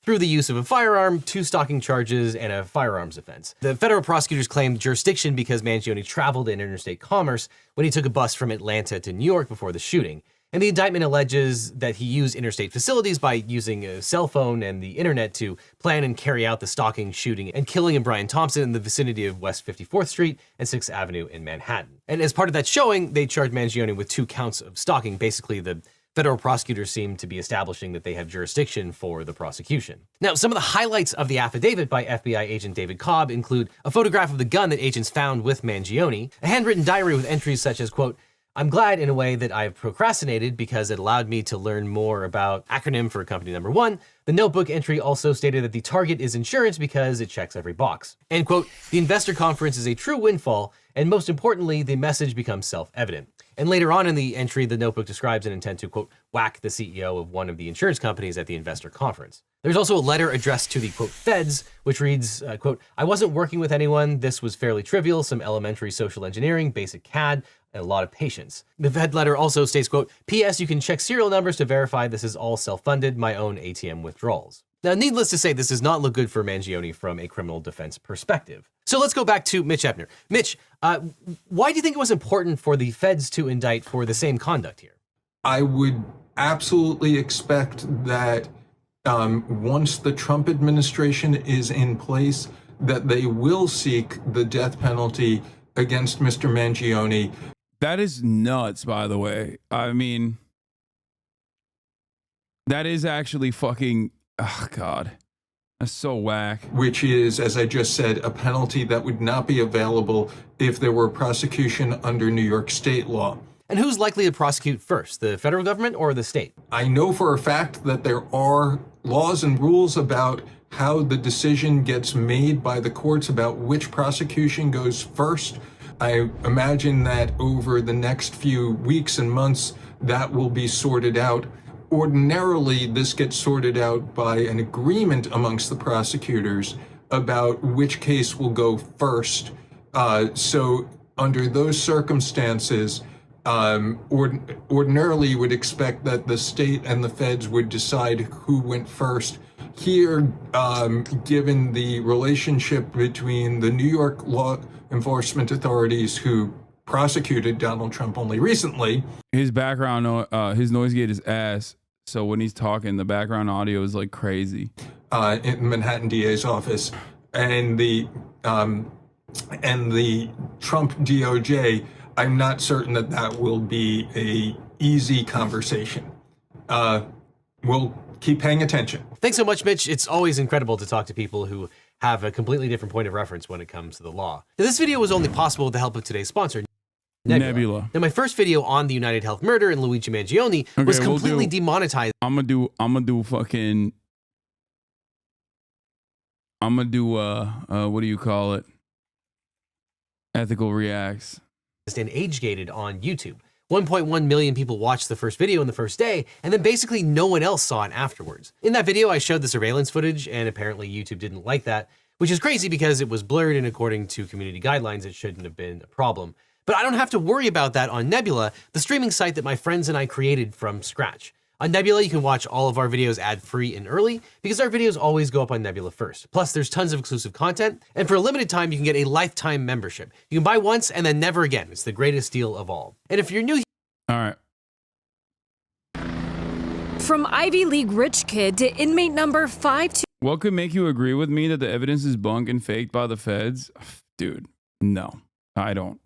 Through the use of a firearm, 2 stalking charges, and a firearms offense. The federal prosecutors claimed jurisdiction because Mangione traveled in interstate commerce when he took a bus from Atlanta to New York before the shooting. And the indictment alleges that he used interstate facilities by using a cell phone and the internet to plan and carry out the stalking, shooting, and killing of Brian Thompson in the vicinity of West 54th Street and 6th Avenue in Manhattan. And as part of that showing, they charged Mangione with 2 counts of stalking. Basically, the federal prosecutors seem to be establishing that they have jurisdiction for the prosecution. Now, some of the highlights of the affidavit by FBI agent David Cobb include a photograph of the gun that agents found with Mangione, a handwritten diary with entries such as, quote, "I'm glad in a way that I've procrastinated because it allowed me to learn more about acronym for company number 1. The notebook entry also stated that the target is insurance because it checks every box." And quote, "The investor conference is a true windfall, and most importantly, the message becomes self-evident." And later on in the entry, the notebook describes an intent to, quote, whack the CEO of one of the insurance companies at the investor conference. There's also a letter addressed to the, quote, feds, which reads, quote, I wasn't working with anyone. This was fairly trivial, some elementary social engineering, basic CAD, and a lot of patience. The Fed letter also states, quote, P.S. You can check serial numbers to verify this is all self-funded, my own ATM withdrawals. Now, needless to say, this does not look good for Mangione from a criminal defense perspective. So let's go back to Mitch Ebner. Mitch, why do you think it was important for the feds to indict for the same conduct here? I would absolutely expect that once the Trump administration is in place, that they will seek the death penalty against Mr. Mangione. That is nuts, by the way. I mean, that is actually fucking, oh God, that's so whack. Which is, as I just said, a penalty that would not be available if there were prosecution under New York state law. And who's likely to prosecute first, the federal government or the state? I know for a fact that there are laws and rules about how the decision gets made by the courts about which prosecution goes first. I imagine that over the next few weeks and months, that will be sorted out. Ordinarily, this gets sorted out by an agreement amongst the prosecutors about which case will go first. So under those circumstances, ordinarily you would expect that the state and the feds would decide who went first. Here, given the relationship between the New York law enforcement authorities who prosecuted Donald Trump only recently. His background, his noise gate is ass. So when he's talking, the background audio is like crazy. In Manhattan DA's office, and the Trump DOJ, I'm not certain that that will be a easy conversation. We'll keep paying attention. Thanks so much, Mitch. It's always incredible to talk to people who have a completely different point of reference when it comes to the law. Now, this video was only possible with the help of today's sponsor, Nebula. Now, my first video on the United Health murder and Luigi Mangione was completely demonetized. I'm gonna do what do you call it? Ethical reacts. And age-gated on YouTube. 1.1 million people watched the first video in the first day, and then basically no one else saw it afterwards. In that video, I showed the surveillance footage, and apparently YouTube didn't like that, which is crazy because it was blurred, and according to community guidelines, it shouldn't have been a problem. But I don't have to worry about that on Nebula, the streaming site that my friends and I created from scratch. On Nebula, you can watch all of our videos ad-free and early because our videos always go up on Nebula first. Plus, there's tons of exclusive content, and for a limited time, you can get a lifetime membership. You can buy once and then never again. It's the greatest deal of all. And if you're new... All right. From Ivy League rich kid to inmate number 5... What could make you agree with me that the evidence is bunk and faked by the feds? Dude, no, I don't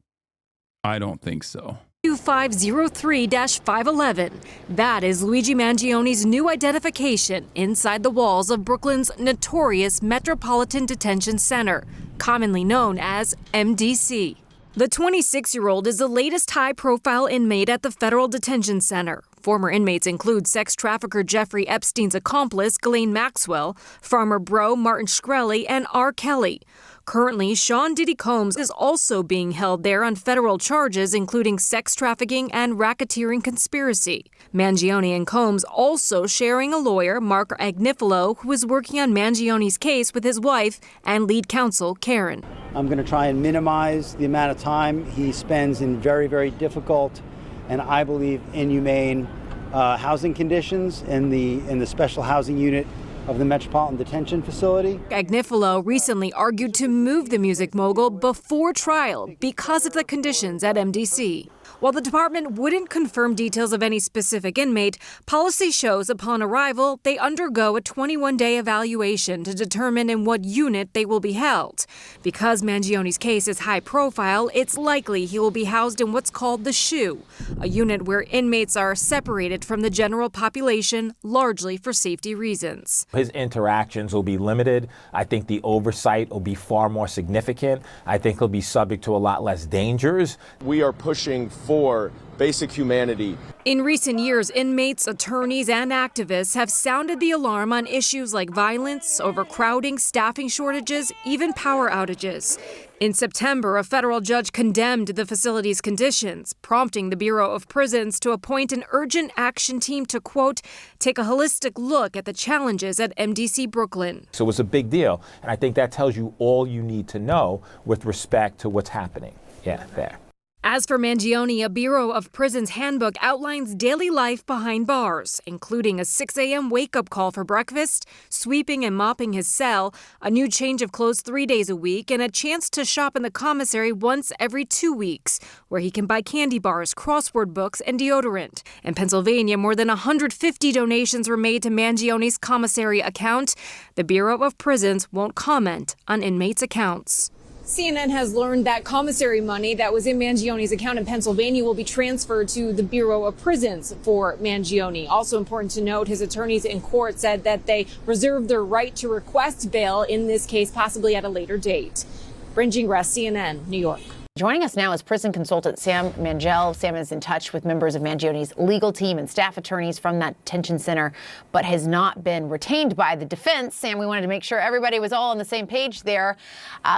think so. 2503-511. That is Luigi Mangione's new identification inside the walls of Brooklyn's notorious Metropolitan Detention Center, commonly known as MDC. The 26-year-old is the latest high-profile inmate at the Federal Detention Center. Former inmates include sex trafficker Jeffrey Epstein's accomplice, Ghislaine Maxwell, farmer bro Martin Shkreli, and R. Kelly. Currently, Sean Diddy Combs is also being held there on federal charges, including sex trafficking and racketeering conspiracy. Mangione and Combs also sharing a lawyer, Mark Agnifilo, who is working on Mangione's case with his wife and lead counsel, Karen. I'm going to try and minimize the amount of time he spends in very, very difficult and I believe inhumane housing conditions in the special housing unit of the Metropolitan Detention Facility. Agnifilo recently argued to move the music mogul before trial because of the conditions at MDC. While the department wouldn't confirm details of any specific inmate, policy shows upon arrival they undergo a 21-day evaluation to determine in what unit they will be held. Because Mangione's case is high profile, it's likely he will be housed in what's called the SHU, a unit where inmates are separated from the general population, largely for safety reasons. His interactions will be limited. I think the oversight will be far more significant. I think he'll be subject to a lot less dangers. We are pushing for for basic humanity. In recent years, inmates, attorneys, and activists have sounded the alarm on issues like violence, overcrowding, staffing shortages, even power outages. In September, a federal judge condemned the facility's conditions, prompting the Bureau of Prisons to appoint an urgent action team to, quote, take a holistic look at the challenges at MDC Brooklyn. So it's a big deal. And I think that tells you all you need to know with respect to what's happening. Yeah, there. As for Mangione, a Bureau of Prisons handbook outlines daily life behind bars, including a 6 a.m. wake-up call for breakfast, sweeping and mopping his cell, a new change of clothes 3 days a week, and a chance to shop in the commissary once every 2 weeks, where he can buy candy bars, crossword books, and deodorant. In Pennsylvania, more than 150 donations were made to Mangione's commissary account. The Bureau of Prisons won't comment on inmates' accounts. CNN has learned that commissary money that was in Mangione's account in Pennsylvania will be transferred to the Bureau of Prisons for Mangione. Also important to note, his attorneys in court said that they reserve their right to request bail in this case, possibly at a later date. Bryn Gingras, CNN, New York. Joining us now is prison consultant Sam Mangel. Sam is in touch with members of Mangione's legal team and staff attorneys from that detention center, but has not been retained by the defense. Sam, we wanted to make sure everybody was all on the same page there.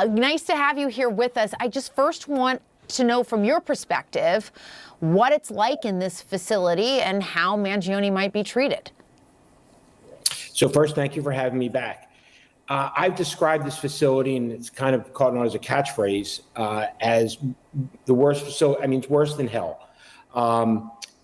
Nice to have you here with us. I just first want to know from your perspective what it's like in this facility and how Mangione might be treated. So first, thank you for having me back. I've described this facility, and it's kind of caught on as a catchphrase, as the worst facility. I mean, it's worse than hell.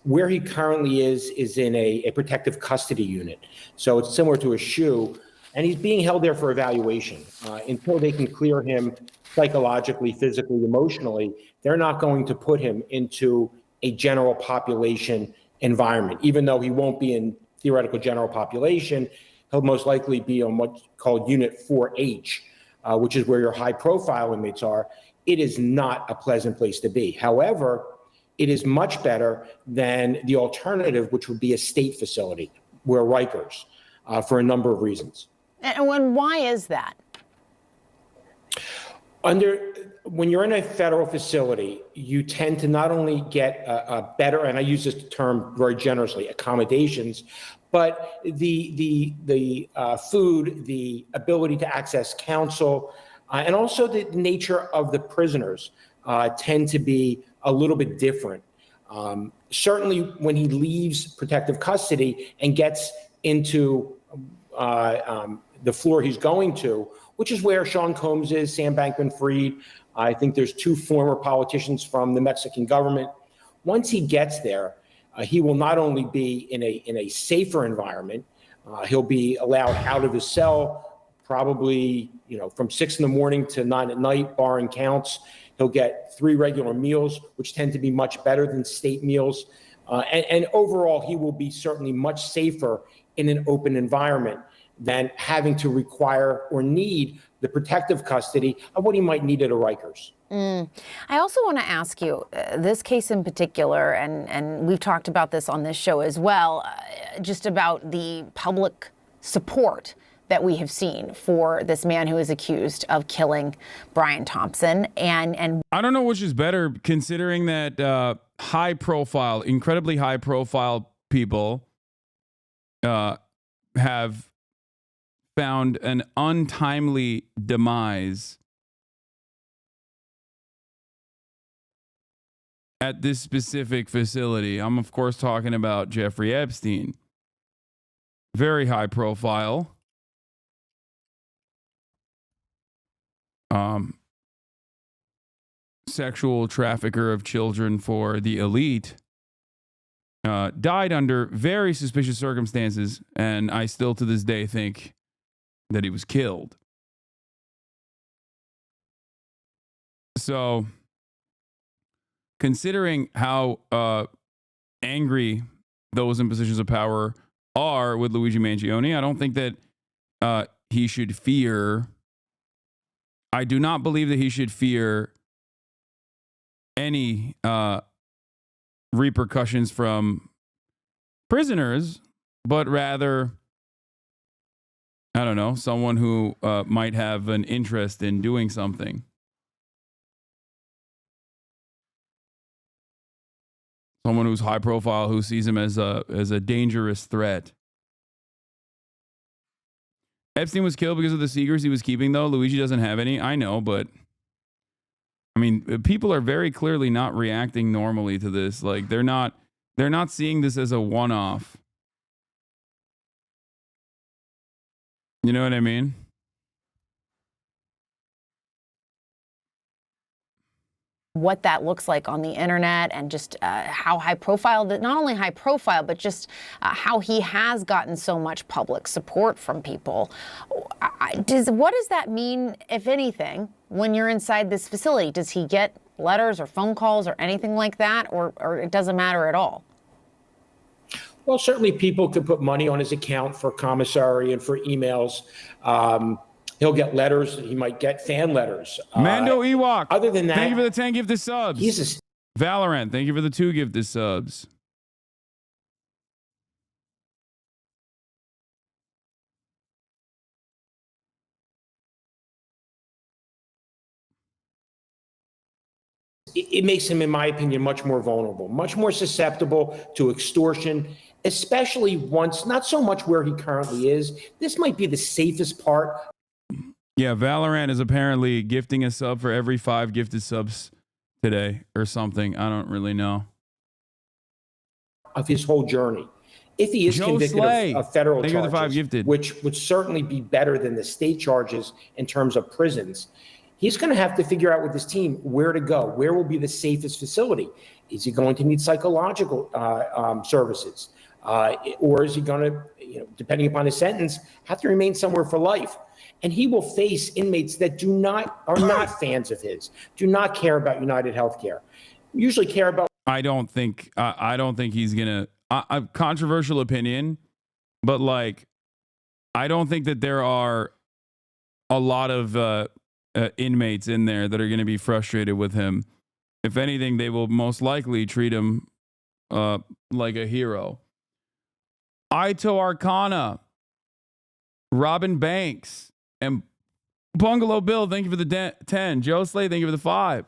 Where he currently is in a protective custody unit. So it's similar to a SHU, and he's being held there for evaluation. Until they can clear him psychologically, physically, emotionally, they're not going to put him into a general population environment. Even though he won't be in theoretical general population, he'll most likely be on what's called Unit 4H, which is where your high-profile inmates are. It is not a pleasant place to be. However, it is much better than the alternative, which would be a state facility, where Rikers, for a number of reasons. And why is that? When you're in a federal facility, you tend to not only get a better, and I use this term very generously, accommodations, but the food, the ability to access counsel, and also the nature of the prisoners tend to be a little bit different. Certainly when he leaves protective custody and gets into the floor he's going to, which is where Sean Combs is, Sam Bankman-Fried. I think there's 2 former politicians from the Mexican government. Once he gets there, he will not only be in a safer environment, he'll be allowed out of his cell, probably from 6 in the morning to 9 at night, barring counts. He'll get 3 regular meals, which tend to be much better than state meals. And overall, he will be certainly much safer in an open environment than having to require or need the protective custody of what he might need at a Rikers. I also want to ask you, this case in particular, and we've talked about this on this show as well, just about the public support that we have seen for this man who is accused of killing Brian Thompson. And I don't know which is better, considering that incredibly high profile people have found an untimely demise at this specific facility. I'm, of course, talking about Jeffrey Epstein. Very high profile. Sexual trafficker of children for the elite. Died under very suspicious circumstances, and I still to this day think that he was killed. So, considering how angry those in positions of power are with Luigi Mangione, I don't think that he should fear. I do not believe that he should fear any repercussions from prisoners, but rather, I don't know, someone who might have an interest in doing something. Someone who's high profile, who sees him as a dangerous threat. Epstein was killed because of the secrets he was keeping, though. Luigi doesn't have any. I know, but I mean, people are very clearly not reacting normally to this. Like they're not seeing this as a one-off. You know what I mean? What that looks like on the internet and just how high profile, that not only high profile, but just how he has gotten so much public support from people. What does that mean, if anything, when you're inside this facility? Does he get letters or phone calls or anything like that, or it doesn't matter at all? Well, certainly people could put money on his account for commissary and for emails. He'll get letters. He might get fan letters. Mando Ewok. Other than that, thank you for the 10 gifted subs. Jesus. Valorant, thank you for the 2 gifted subs. It makes him, in my opinion, much more vulnerable, much more susceptible to extortion, especially once, not so much where he currently is. This might be the safest part. Yeah, Valorant is apparently gifting a sub for every 5 gifted subs today or something. I don't really know. Of his whole journey. If he is convicted of federal Thank you for the 5 charges, gifted. which would certainly be better than the state charges in terms of prisons, he's going to have to figure out with his team where to go. Where will be the safest facility? Is he going to need psychological services? Or is he going to, depending upon his sentence, have to remain somewhere for life? And he will face inmates that are not fans of his, do not care about United Healthcare, usually care about. I don't think he's gonna. A controversial opinion, but like, I don't think that there are a lot of inmates in there that are going to be frustrated with him. If anything, they will most likely treat him like a hero. Ito Arcana, Robin Banks, and Bungalow Bill, thank you for the 10. Joe Slade, thank you for the 5.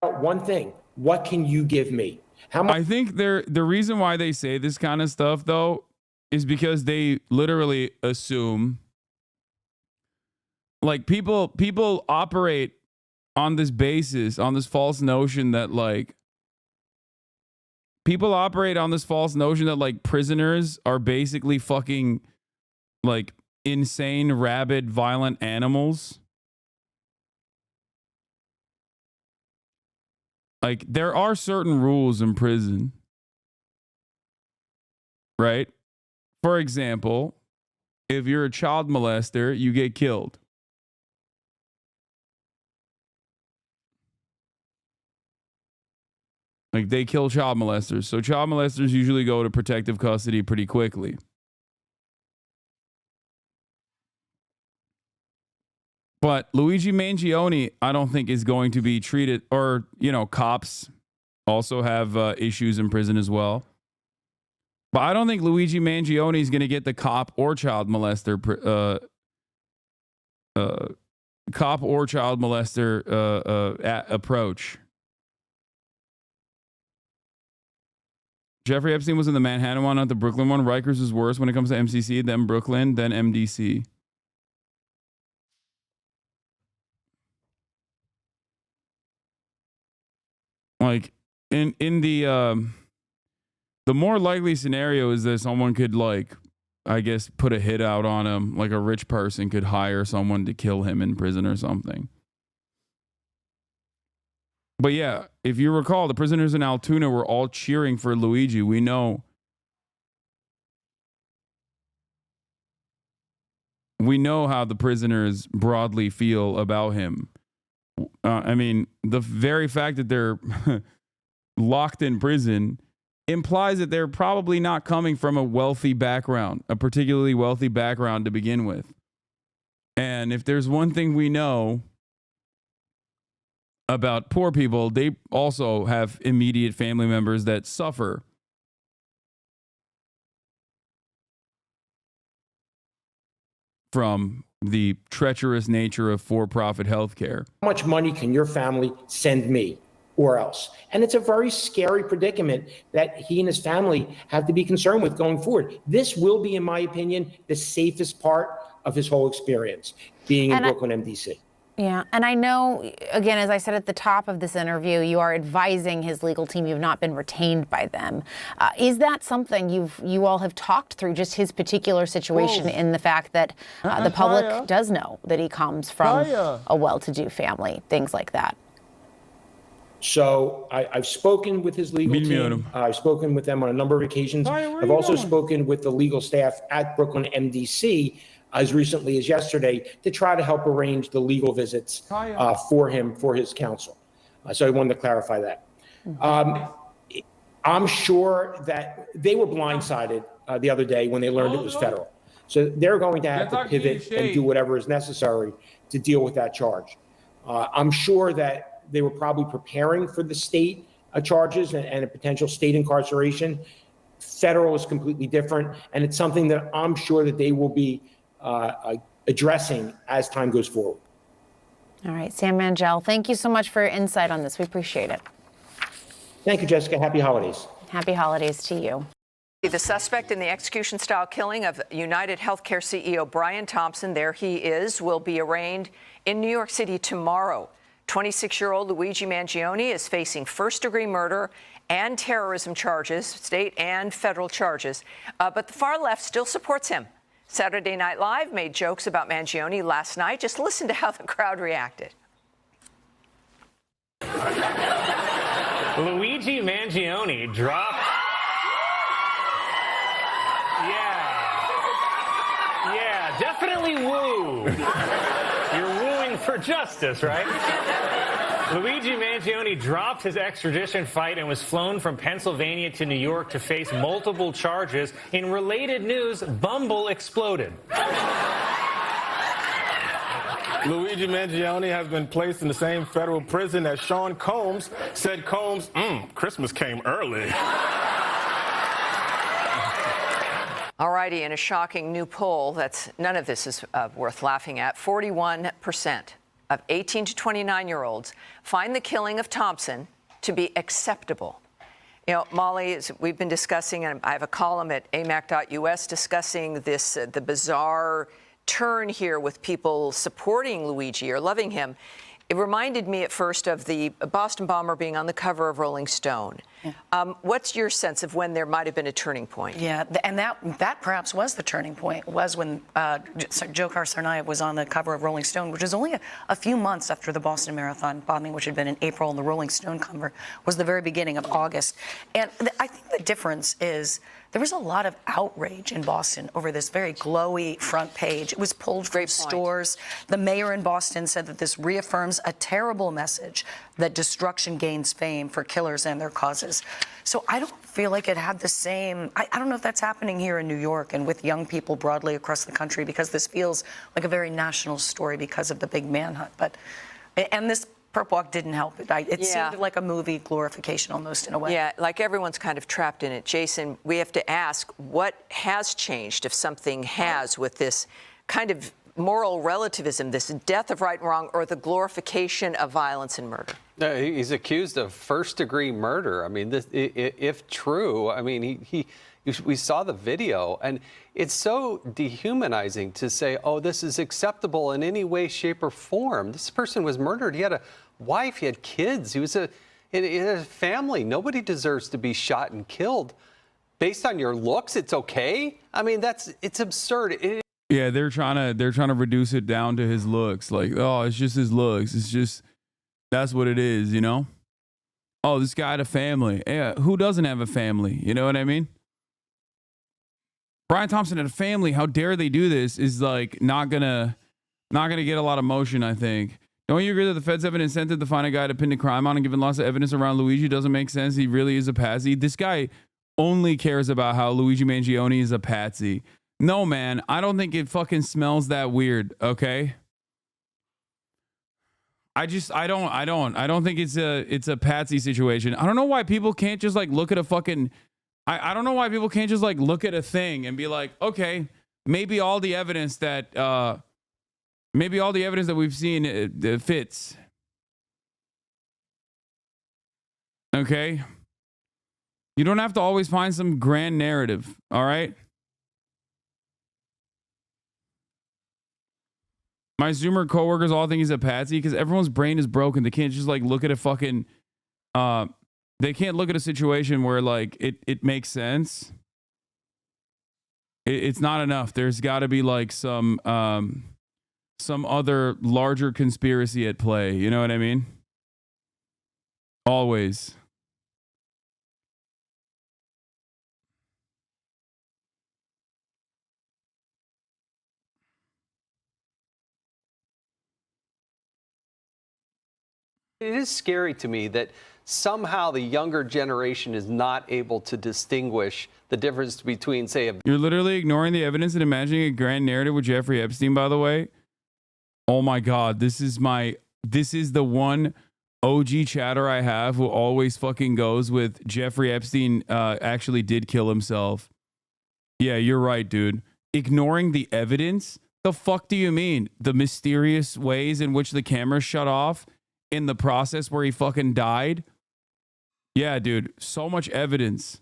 One thing, what can you give me? How much? I think the reason why they say this kind of stuff, though, is because they literally assume, like, people operate on this basis, on this false notion that, like, prisoners are basically fucking, like, insane, rabid, violent animals. Like, there are certain rules in prison, right? For example, if you're a child molester, you get killed. Like, they kill child molesters. So child molesters usually go to protective custody pretty quickly. But Luigi Mangione, I don't think is going to be treated, or, cops also have issues in prison as well. But I don't think Luigi Mangione is going to get the cop or child molester approach. Jeffrey Epstein was in the Manhattan one, not the Brooklyn one. Rikers is worse when it comes to MCC, then Brooklyn, then MDC. Like, in the more likely scenario is that someone could, like, I guess, put a hit out on him. Like, a rich person could hire someone to kill him in prison or something. But yeah, if you recall, the prisoners in Altoona were all cheering for Luigi. We know how the prisoners broadly feel about him. I mean, the very fact that they're locked in prison implies that they're probably not coming from a wealthy background, a particularly wealthy background to begin with. And if there's one thing we know about poor people, they also have immediate family members that suffer from the treacherous nature of for-profit healthcare. How much money can your family send me or else? And it's a very scary predicament that he and his family have to be concerned with going forward. This will be, in my opinion, the safest part of his whole experience, being in Brooklyn, MDC. Yeah, and I know, again, as I said at the top of this interview, you are advising his legal team. You've not been retained by them. Is that something you all have talked through, just his particular situation in the fact that the public does know that he comes from a well-to-do family, things like that? So I've spoken with his legal team. I've spoken with them on a number of occasions. I've also spoken with the legal staff at Brooklyn MDC as recently as yesterday to try to help arrange the legal visits for him, for his counsel. So I wanted to clarify that. I'm sure that they were blindsided the other day when they learned it was federal. So they're going to have to pivot and do whatever is necessary to deal with that charge. I'm sure that they were probably preparing for the state charges and a potential state incarceration. Federal is completely different, and it's something that I'm sure that they will be addressing as time goes forward. All right, Sam Mangel, thank you so much for your insight on this. We appreciate it. Thank you, Jessica. Happy holidays. Happy holidays to you. The suspect in the execution-style killing of United Healthcare CEO Brian Thompson, there he is, will be arraigned in New York City tomorrow. 26-year-old Luigi Mangione is facing first-degree murder and terrorism charges, state and federal charges, but the far left still supports him. Saturday Night Live made jokes about Mangione last night. Just listen to how the crowd reacted. Luigi Mangione dropped. Yeah, definitely woo. You're wooing for justice, right? Luigi Mangione dropped his extradition fight and was flown from Pennsylvania to New York to face multiple charges. In related news, Bumble exploded. Luigi Mangione has been placed in the same federal prison as Sean Combs. Said Combs, Christmas came early. All righty, in a shocking new poll, none of this is worth laughing at, 41% of 18 to 29-year-olds find the killing of Thompson to be acceptable. You know, Molly, as we've been discussing, and I have a column at amac.us discussing this, the bizarre turn here with people supporting Luigi or loving him. It reminded me at first of the Boston bomber being on the cover of Rolling Stone. Yeah. What's your sense of when there might have been a turning point? Yeah, and that perhaps was the turning point, was when Dzhokhar Tsarnaev was on the cover of Rolling Stone, which is only a few months after the Boston Marathon bombing, which had been in April, and the Rolling Stone cover was the very beginning of August. And I think the difference is there was a lot of outrage in Boston over this very glowy front page. It was pulled from stores. The mayor in Boston said that this reaffirms a terrible message that destruction gains fame for killers and their causes. So I don't feel like it had the same, I don't know if that's happening here in New York and with young people broadly across the country, because this feels like a very national story because of the big manhunt. And this Perp Walk didn't help it. It seemed like a movie glorification almost in a way. Yeah, like everyone's kind of trapped in it. Jason, we have to ask, what has changed, if something has, with this kind of moral relativism, this death of right and wrong, or the glorification of violence and murder? He's accused of first-degree murder. I mean, this, if true, I mean, we saw the video, and it's so dehumanizing to say, oh, this is acceptable in any way, shape, or form. This person was murdered. He had a wife. He had kids. He had a family. Nobody deserves to be shot and killed. Based on your looks, it's okay? I mean, it's absurd. Yeah, they're trying to reduce it down to his looks. Like, oh, it's just his looks. It's just, that's what it is, you know? Oh, this guy had a family. Yeah, who doesn't have a family? You know what I mean? Brian Thompson had a family. How dare they do this? Is like not gonna get a lot of motion, I think. Don't you agree that the feds have an incentive to find a guy to pin the crime on, and given lots of evidence around Luigi doesn't make sense? He really is a patsy. This guy only cares about how Luigi Mangione is a patsy. No, man, I don't think it fucking smells that weird, okay? I don't think it's a patsy situation. I don't know why people can't just like look at a fucking I don't know why people can't just like look at a thing and be like, okay, maybe all the evidence that Maybe all the evidence that we've seen fits. Okay? You don't have to always find some grand narrative, all right? My Zoomer coworkers all think he's a patsy because everyone's brain is broken. They can't just like look at a fucking they can't look at a situation where like it makes sense. It's not enough. There's got to be like some other larger conspiracy at play. You know what I mean? Always. It is scary to me that somehow the younger generation is not able to distinguish the difference between, say, a You're literally ignoring the evidence and imagining a grand narrative with Jeffrey Epstein, by the way. Oh my God. This is the one OG chatter I have who always fucking goes with Jeffrey Epstein actually did kill himself. Yeah, you're right, dude. Ignoring the evidence? The fuck do you mean? The mysterious ways in which the camera shut off in the process where he fucking died? Yeah, dude. So much evidence.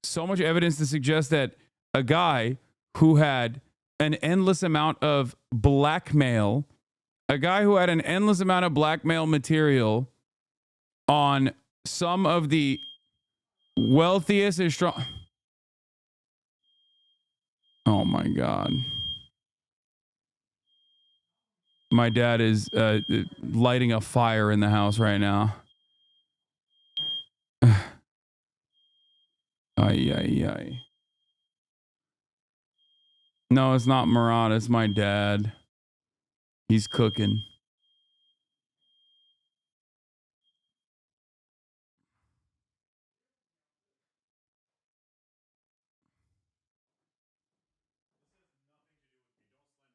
So much evidence to suggest that a guy who had an endless amount of blackmail, material on some of the wealthiest and strong. Oh my God. My dad is lighting a fire in the house right now. Ay, ay, ay. No, it's not Murat. It's my dad. He's cooking.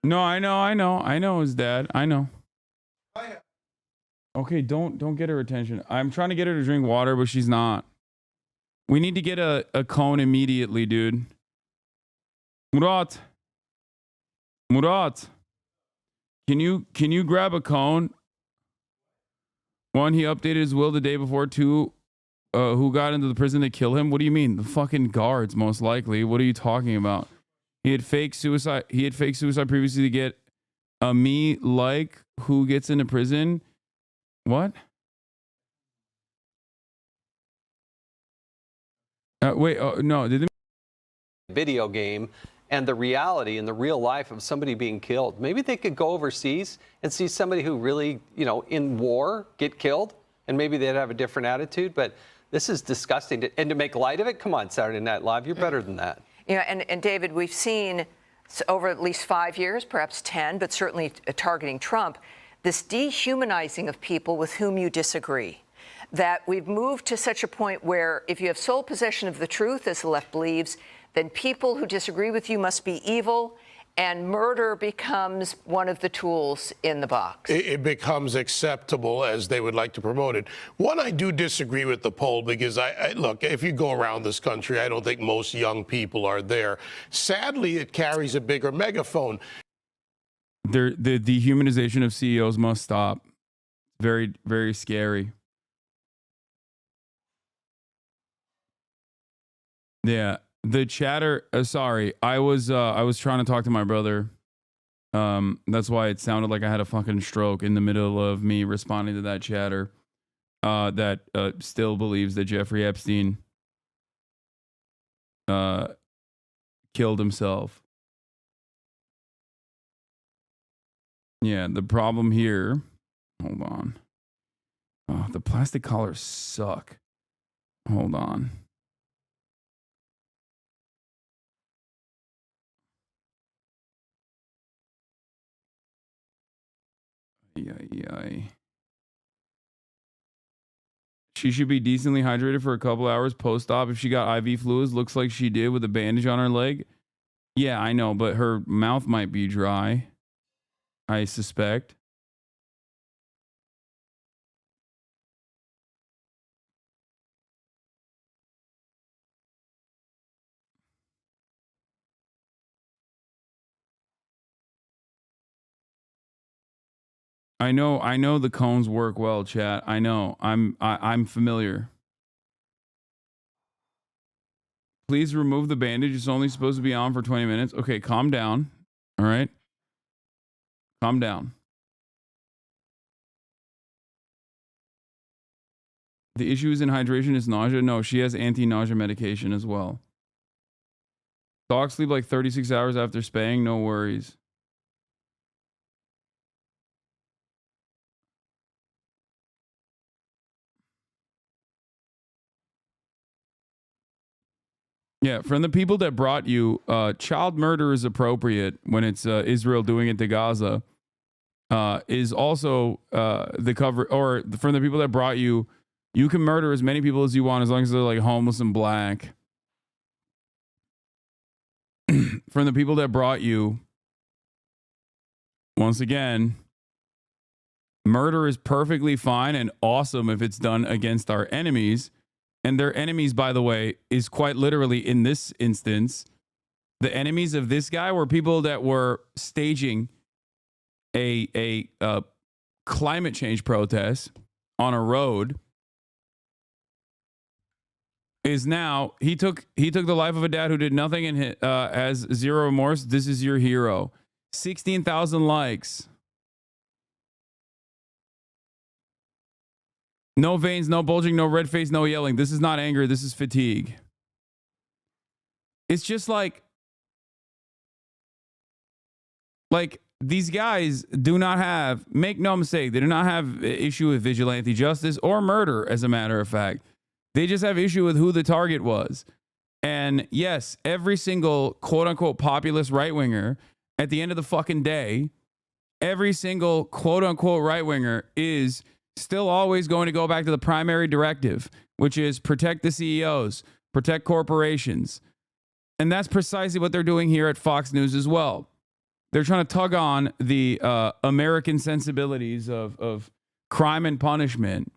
No, I know his dad. I know. Okay, don't get her attention. I'm trying to get her to drink water, but she's not. We need to get a cone immediately, dude. Murat. Can you grab a cone? One, he updated his will the day before. Two, who got into the prison to kill him? What do you mean? The fucking guards, most likely. What are you talking about? He had fake suicide previously to get a me like who gets into prison. What? Wait, no, did video game and the reality and the real life of somebody being killed? Maybe they could go overseas and see somebody who really, in war get killed, and maybe they'd have a different attitude. But this is disgusting. And to make light of it, come on, Saturday Night Live, you're better than that. And David, we've seen over at least 5 years, perhaps 10, but certainly targeting Trump, this dehumanizing of people with whom you disagree. That we've moved to such a point where if you have sole possession of the truth, as the left believes, then people who disagree with you must be evil, and murder becomes one of the tools in the box. It becomes acceptable as they would like to promote it. One, I do disagree with the poll because look, if you go around this country, I don't think most young people are there. Sadly, it carries a bigger megaphone. The dehumanization of CEOs must stop. Very, very scary. Yeah. The chatter, sorry, I was trying to talk to my brother. That's why it sounded like I had a fucking stroke in the middle of me responding to that chatter. That still believes that Jeffrey Epstein killed himself. Yeah, the problem here. Hold on. Oh, the plastic collars suck. Hold on. She should be decently hydrated for a couple hours post-op. If she got IV fluids, looks like she did with a bandage on her leg. Yeah, I know, but her mouth might be dry, I suspect. I know the cones work well, chat. I know. I'm familiar. Please remove the bandage. It's only supposed to be on for 20 minutes. Okay, calm down. All right. Calm down. The issue is in hydration is nausea. No, she has anti-nausea medication as well. Dogs sleep like 36 hours after spaying. No worries. Yeah, from the people that brought you, child murder is appropriate when it's Israel doing it to Gaza. Is also the cover, or from the people that brought you, you can murder as many people as you want as long as they're like homeless and black. From the people that brought you, once again, murder is perfectly fine and awesome if it's done against our enemies. And their enemies, by the way, is quite literally in this instance, the enemies of this guy were people that were staging a climate change protest on a road. Is now he took the life of a dad who did nothing and has zero remorse. This is your hero. 16,000 likes. No veins, no bulging, no red face, no yelling. This is not anger. This is fatigue. It's just like these guys do not have, make no mistake, they do not have issue with vigilante justice or murder, as a matter of fact. They just have issue with who the target was. And yes, every single quote unquote populist right winger at the end of the fucking day, every single quote unquote right winger is still always going to go back to the primary directive, which is protect the CEOs, protect corporations. And that's precisely what they're doing here at Fox News as well. They're trying to tug on the American sensibilities of crime and punishment.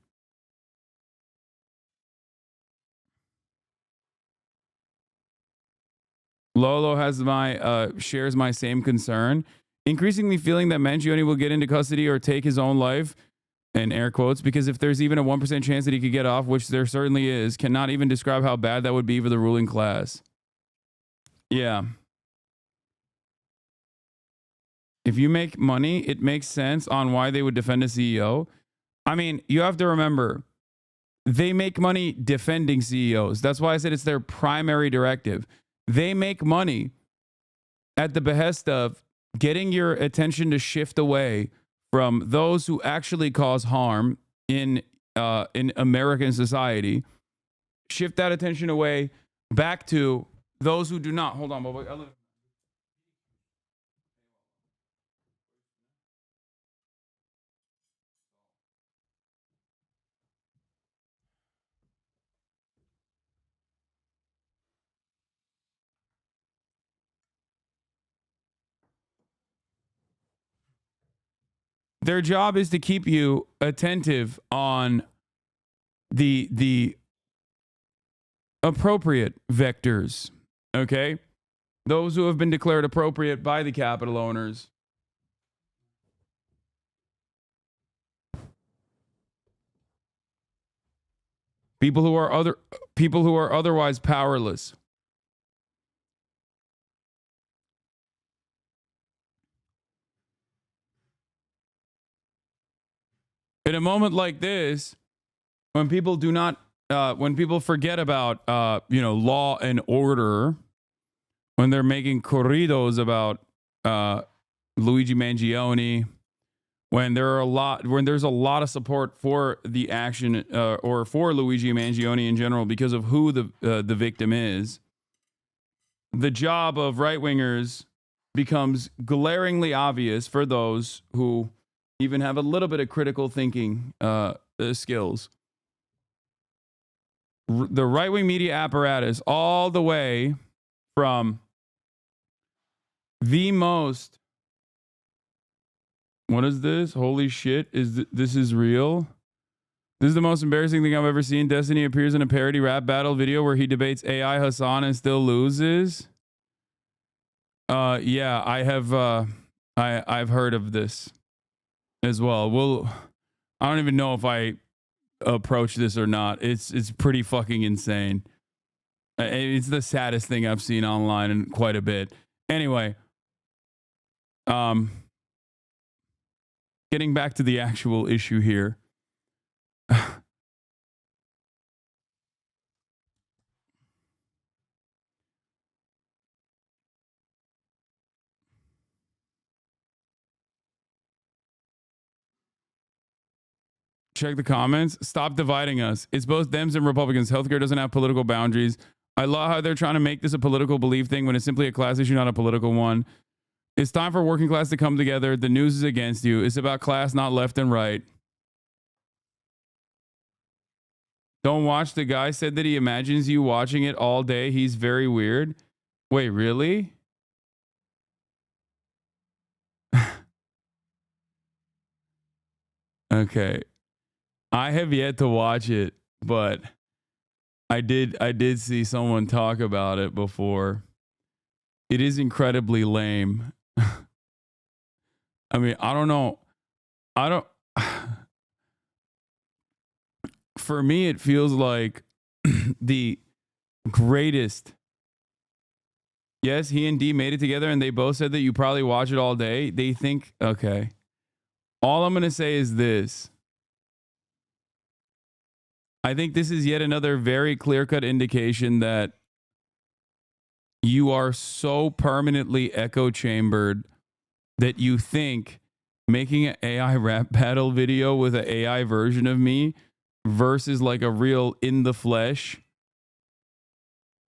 Lolo has shares my same concern. Increasingly feeling that Mangione will get into custody or take his own life, in air quotes, because if there's even a 1% chance that he could get off, which there certainly is, cannot even describe how bad that would be for the ruling class. Yeah. If you make money, it makes sense on why they would defend a CEO. I mean, you have to remember, they make money defending CEOs. That's why I said it's their primary directive. They make money at the behest of getting your attention to shift away from those who actually cause harm in American society. Shift that attention away back to those who do not. Hold on, Bubba. Their job is to keep you attentive on the appropriate vectors, okay? Those who have been declared appropriate by the capital owners. People who are otherwise powerless. In a moment like this, when people do not, when people forget about, law and order, when they're making corridos about Luigi Mangione, when there's a lot of support for the action or for Luigi Mangione in general because of who the victim is, the job of right wingers becomes glaringly obvious for those who even have a little bit of critical thinking skills. The right-wing media apparatus, all the way from the most, what is this? Holy shit, this is real? This is the most embarrassing thing I've ever seen. Destiny appears in a parody rap battle video where he debates AI Hasan and still loses. Yeah, I have I've heard of this. as well. I don't even know if I approach this or not. It's pretty fucking insane. It's the saddest thing I've seen online in quite a bit. Anyway, getting back to the actual issue here. Check the comments. Stop dividing us. It's both Dems and Republicans. Healthcare doesn't have political boundaries. I love how they're trying to make this a political belief thing when it's simply a class issue, not a political one. It's time for working class to come together. The news is against you. It's about class, not left and right. Don't watch. The guy said that he imagines you watching it all day. He's very weird. Wait, really? Okay. I have yet to watch it, but I did see someone talk about it before. It is incredibly lame. I mean, I don't know. For me, it feels like the greatest. Yes, he and D made it together, and they both said that you probably watch it all day. They think, okay. All I'm going to say is this. I think this is yet another very clear-cut indication that you are so permanently echo-chambered that you think making an AI rap battle video with an AI version of me versus like a real in-the-flesh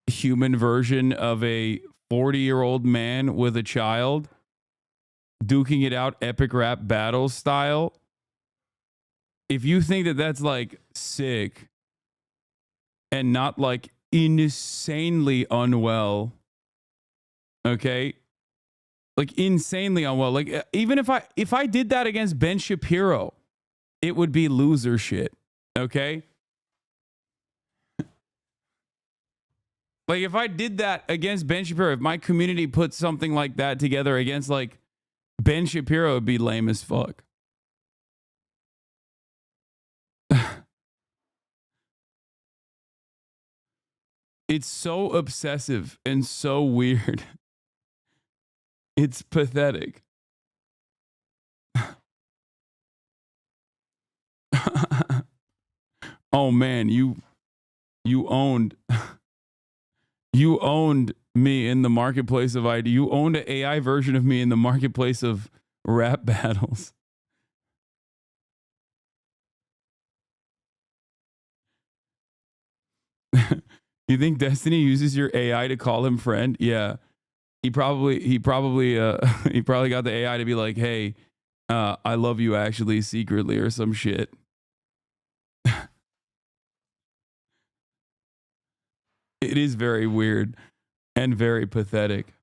human version of a 40-year-old man with a child duking it out epic rap battle style. If you think that that's like sick and not like insanely unwell, okay? Like insanely unwell. Like even if I did that against Ben Shapiro, it would be loser shit, okay? Like if I did that against Ben Shapiro, if my community put something like that together against like Ben Shapiro, it'd be lame as fuck. It's so obsessive and so weird. It's pathetic. Oh man, you owned me in the marketplace of ID. You owned an AI version of me in the marketplace of rap battles. You think Destiny uses your AI to call him friend? Yeah. He probably got the AI to be like, hey, I love you actually secretly or some shit. It is very weird and very pathetic.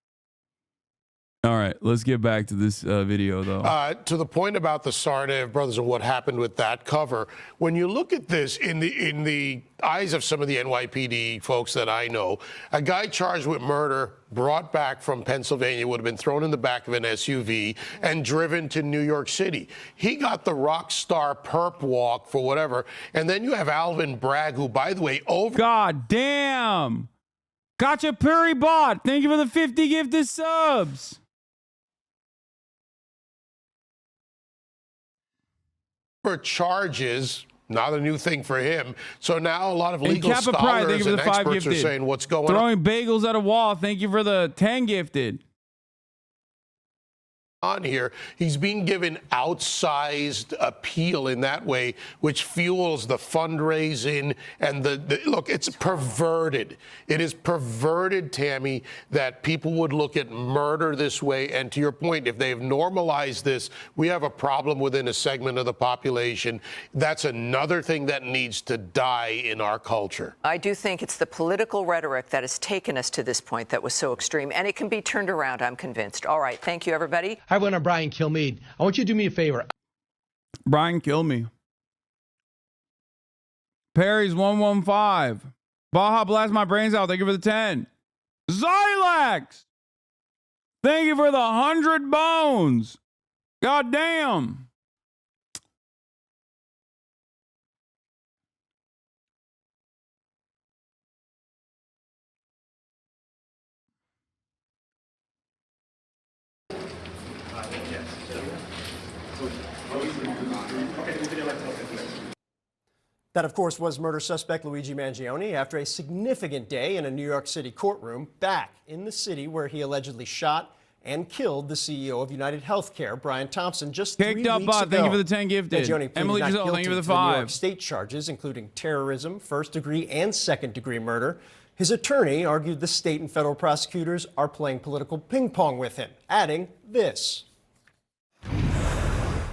All right, let's get back to this video, though. To the point about the Sarnaev brothers and what happened with that cover, when you look at this in the eyes of some of the NYPD folks that I know, a guy charged with murder, brought back from Pennsylvania, would have been thrown in the back of an SUV and driven to New York City. He got the rock star perp walk for whatever. And then you have Alvin Bragg, who, by the way, God damn. Gotcha Puri Bot. Thank you for the 50 gifted subs. Charges, not a new thing for him. So now a lot of legal Kappa Pride, thank you scholars for and the 5 experts gifted. are saying what's going on. Throwing bagels at a wall. Thank you for the 10 gifted. On here, he's being given outsized appeal in that way, which fuels the fundraising and the look. It's perverted. It is perverted, Tammy, that people would look at murder this way. And to your point, if they've normalized this, we have a problem within a segment of the population. That's another thing that needs to die in our culture. I do think it's the political rhetoric that has taken us to this point that was so extreme, and it can be turned around, I'm convinced. All right, thank you, everybody. Hi, everyone. I'm Brian Kilmeade. I want you to do me a favor. Brian, kill me. Perry's 115. Baja blast my brains out. Thank you for the 10. Zylax. Thank you for the 100 bones. God damn. That, of course, was murder suspect Luigi Mangione after a significant day in a New York City courtroom, back in the city where he allegedly shot and killed the CEO of United Healthcare, Brian Thompson, just 3 weeks ago. Thank you for the 10 gifted. Mangione pleaded Emily not Giselle, thank you for guilty the to New 5. York State charges, including terrorism, first-degree and second-degree murder. His attorney argued the state and federal prosecutors are playing political ping pong with him, adding this.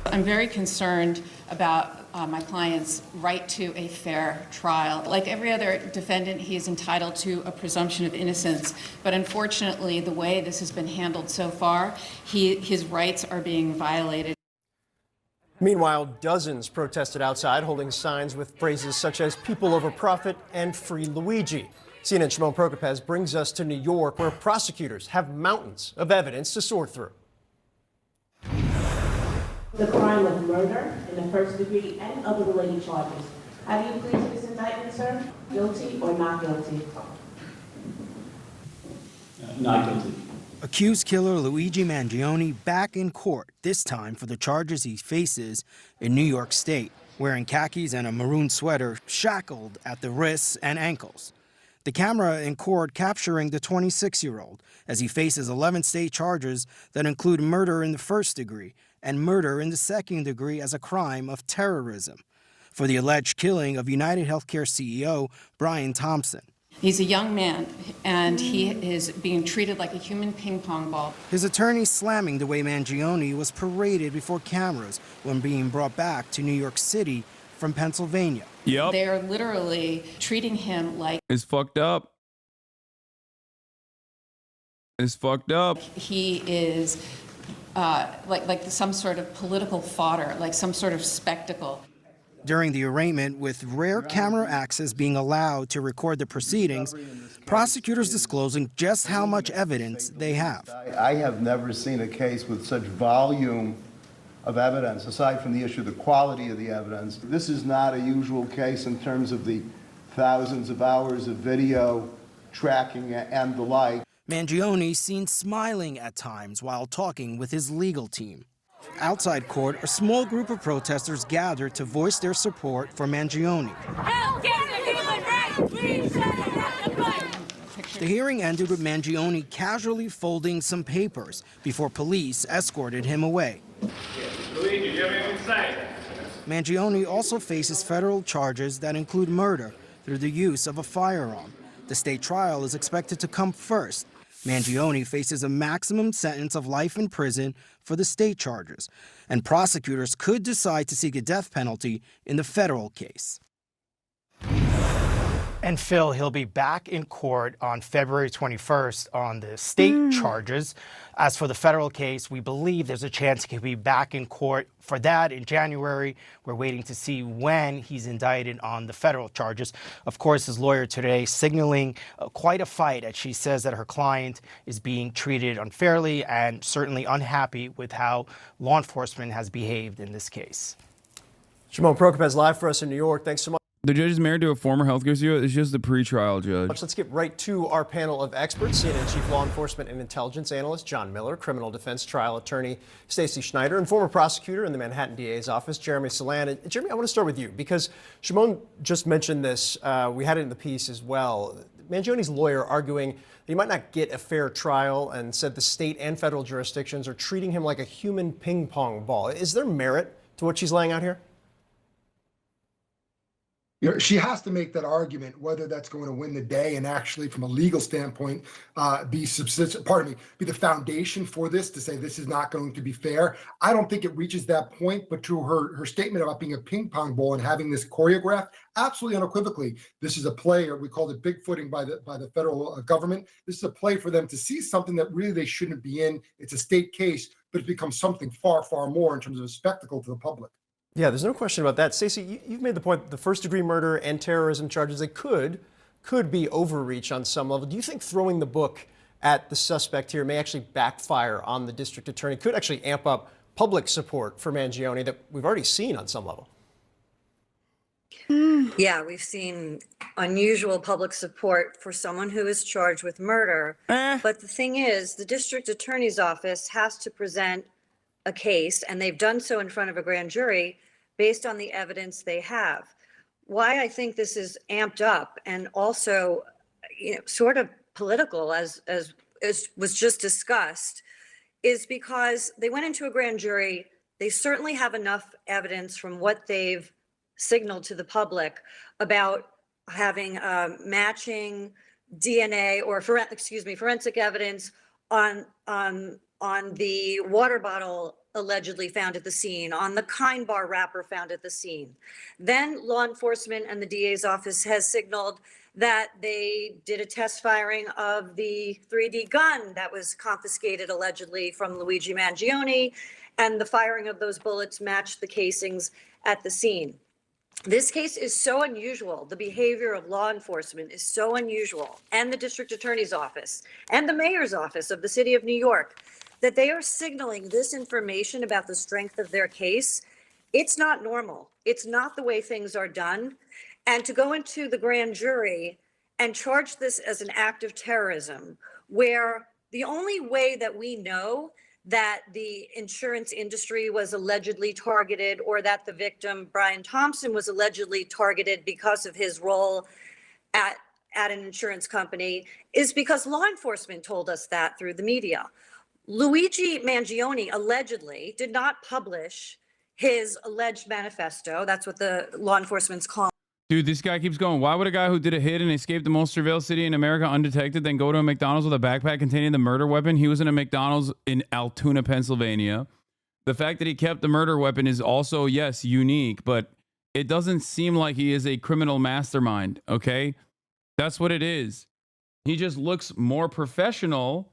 I'm very concerned about my client's right to a fair trial. Like every other defendant, he is entitled to a presumption of innocence. But unfortunately, the way this has been handled so far, his rights are being violated. Meanwhile, dozens protested outside, holding signs with phrases such as "people over profit" and "free Luigi." CNN's Shimon Prokopez brings us to New York, where prosecutors have mountains of evidence to sort through. The crime of murder in the first degree and other related charges. Have you agreed to this indictment, sir? Guilty or not guilty? Not guilty. Accused killer Luigi Mangione back in court, this time for the charges he faces in New York State, wearing khakis and a maroon sweater, shackled at the wrists and ankles. The camera in court capturing the 26-year-old as he faces 11 state charges that include murder in the first degree and murder in the second degree as a crime of terrorism for the alleged killing of United Healthcare CEO Brian Thompson. He's a young man, and he is being treated like a human ping pong ball. His attorney slamming the way Mangione was paraded before cameras when being brought back to New York City from Pennsylvania. Yep. They are literally treating him like It's fucked up. It's fucked up. he is like some sort of political fodder, like some sort of spectacle. During the arraignment, with rare camera access being allowed to record the proceedings, prosecutors disclosing just how much evidence they have. I have never seen a case with such volume of evidence, aside from the issue of the quality of the evidence. This is not a usual case in terms of the thousands of hours of video tracking and the like. Mangione seen smiling at times while talking with his legal team. Outside court, a small group of protesters gathered to voice their support for Mangione. The hearing ended with Mangione casually folding some papers before police escorted him away. Luigi, do you have anything to say? Mangione also faces federal charges that include murder through the use of a firearm. The state trial is expected to come first. Mangione faces a maximum sentence of life in prison for the state charges, and prosecutors could decide to seek a death penalty in the federal case. And Phil, he'll be back in court on February 21st on the state charges. As for the federal case, we believe there's a chance he could be back in court for that in January. We're waiting to see when he's indicted on the federal charges. Of course, his lawyer today signaling quite a fight as she says that her client is being treated unfairly and certainly unhappy with how law enforcement has behaved in this case. Shimon Prokopez live for us in New York. Thanks so much. The judge is married to a former healthcare CEO. It's just the pretrial judge. Let's get right to our panel of experts. CNN Chief Law Enforcement and Intelligence Analyst John Miller, Criminal Defense Trial Attorney Stacey Schneider, and former prosecutor in the Manhattan DA's office, Jeremy Salan. And Jeremy, I want to start with you because Shimon just mentioned this. We had it in the piece as well. Mangione's lawyer arguing that he might not get a fair trial and said the state and federal jurisdictions are treating him like a human ping pong ball. Is there merit to what she's laying out here? You know, she has to make that argument, whether that's going to win the day and actually, from a legal standpoint, be the foundation for this to say this is not going to be fair. I don't think it reaches that point, but to her statement about being a ping pong ball and having this choreographed, absolutely unequivocally, this is a play, or we called it bigfooting by the federal government. This is a play for them to see something that really they shouldn't be in. It's a state case, but it becomes something far, far more in terms of a spectacle to the public. Yeah, there's no question about that. Stacey, you've made the point that the first-degree murder and terrorism charges, they could be overreach on some level. Do you think throwing the book at the suspect here may actually backfire on the district attorney, could actually amp up public support for Mangione that we've already seen on some level? Yeah, we've seen unusual public support for someone who is charged with murder. But the thing is, the district attorney's office has to present a case, and they've done so in front of a grand jury based on the evidence they have. why I think this is amped up and also, sort of political as was just discussed, is because they went into a grand jury. They certainly have enough evidence from what they've signaled to the public about having matching DNA or forensic evidence on the water bottle allegedly found at the scene, on the Kind bar wrapper found at the scene. Then law enforcement and the DA's office has signaled that they did a test firing of the 3D gun that was confiscated allegedly from Luigi Mangione, and the firing of those bullets matched the casings at the scene. This case is so unusual. The behavior of law enforcement is so unusual, and the district attorney's office and the mayor's office of the city of New York, that they are signaling this information about the strength of their case. It's not normal. It's not the way things are done. And to go into the grand jury and charge this as an act of terrorism, where the only way that we know that the insurance industry was allegedly targeted, or that the victim, Brian Thompson, was allegedly targeted because of his role at an insurance company, is because law enforcement told us that through the media. Luigi Mangione allegedly did not publish his alleged manifesto. That's what the law enforcement's calling. Dude, this guy keeps going. Why would a guy who did a hit and escaped the most surveilled city in America undetected then go to a McDonald's with a backpack containing the murder weapon? He was in a McDonald's in Altoona, Pennsylvania. The fact that he kept the murder weapon is also, yes, unique, but it doesn't seem like he is a criminal mastermind, okay? That's what it is. He just looks more professional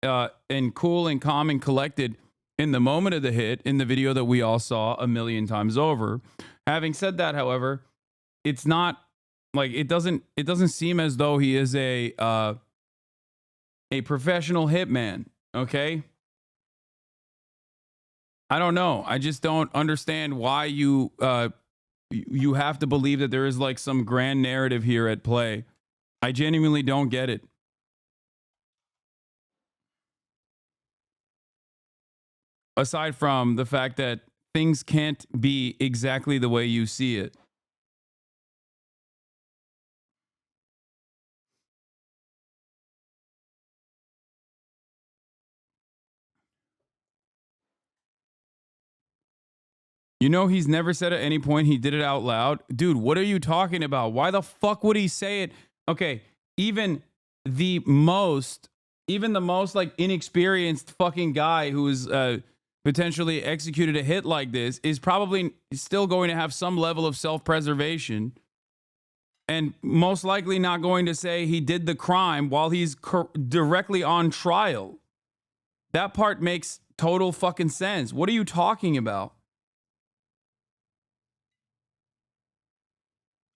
and cool and calm and collected in the moment of the hit in the video that we all saw a million times over. Having said that, however, it's not like it doesn't seem as though he is a professional hitman, okay? I don't know. I just don't understand why you have to believe that there is like some grand narrative here at play. I genuinely don't get it. Aside from the fact that things can't be exactly the way you see it. You know, he's never said at any point he did it out loud. Dude, what are you talking about? Why the fuck would he say it? Okay, even the most like inexperienced fucking guy who is potentially executed a hit like this is probably still going to have some level of self-preservation and most likely not going to say he did the crime while he's directly on trial. That part makes total fucking sense. What are you talking about?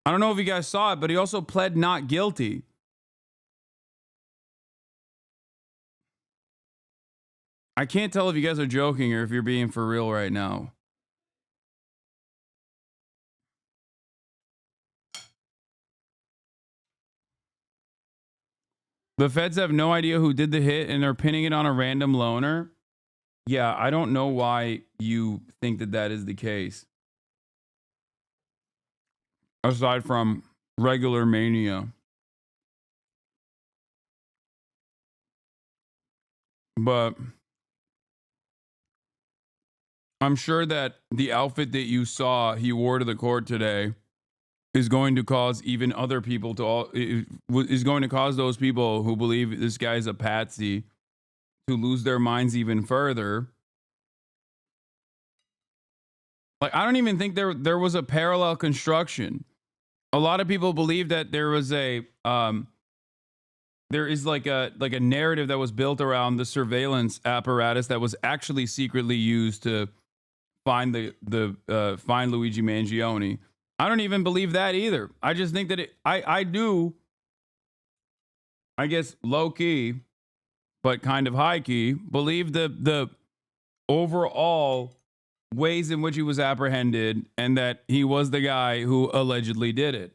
I don't know if you guys saw it, but he also pled not guilty. I can't tell if you guys are joking or if you're being for real right now. The feds have no idea who did the hit and they're pinning it on a random loner. Yeah, I don't know why you think that that is the case. Aside from regular mania. But I'm sure that the outfit that you saw he wore to the court today is going to cause even other people is going to cause those people who believe this guy's a patsy to lose their minds even further. Like, I don't even think there was a parallel construction. A lot of people believe that there was there is like a narrative that was built around the surveillance apparatus that was actually secretly used to find find Luigi Mangione. I don't even believe that either. I just think that I do, I guess, low key, but kind of high key, believe the overall ways in which he was apprehended and that he was the guy who allegedly did it.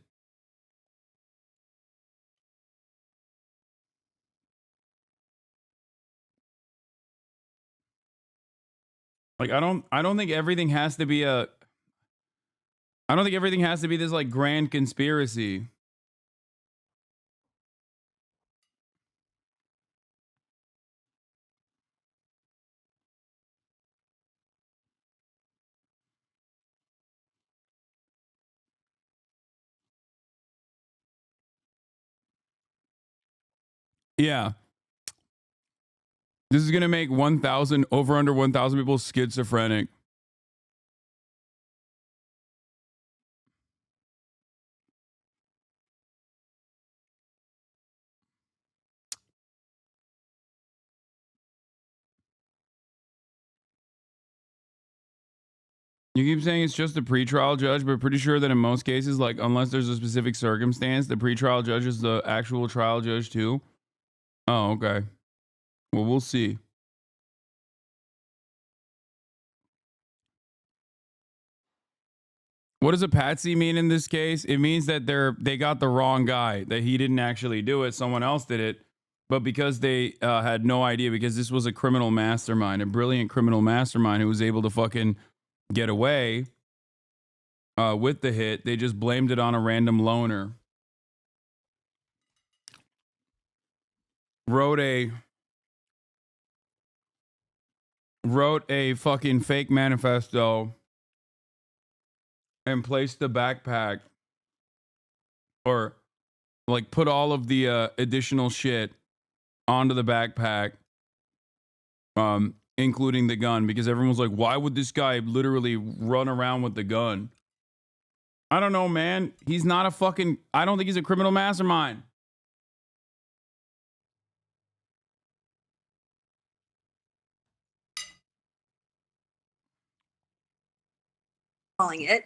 Like, I don't think everything has to be I don't think everything has to be this like grand conspiracy. Yeah. This is going to make 1,000, over under 1,000 people schizophrenic. You keep saying it's just a pretrial judge, but pretty sure that in most cases, like unless there's a specific circumstance, the pretrial judge is the actual trial judge too. Oh, okay. Well, we'll see. What does a patsy mean in this case? It means that they got the wrong guy, that he didn't actually do it, someone else did it. But because they had no idea, because this was a criminal mastermind, a brilliant criminal mastermind who was able to fucking get away with the hit, they just blamed it on a random loner. Wrote a fucking fake manifesto and placed the backpack, or like put all of the additional shit onto the backpack, including the gun, because everyone was like, why would this guy literally run around with the gun? I don't know, man. He's not a fucking, I don't think he's a criminal mastermind. Calling it.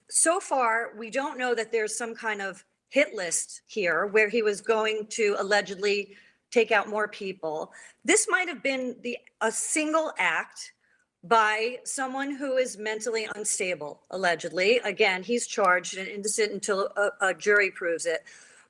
So far, we don't know that there's some kind of hit list here where he was going to allegedly take out more people. This might have been a single act by someone who is mentally unstable, allegedly. Again, he's charged and innocent until a jury proves it.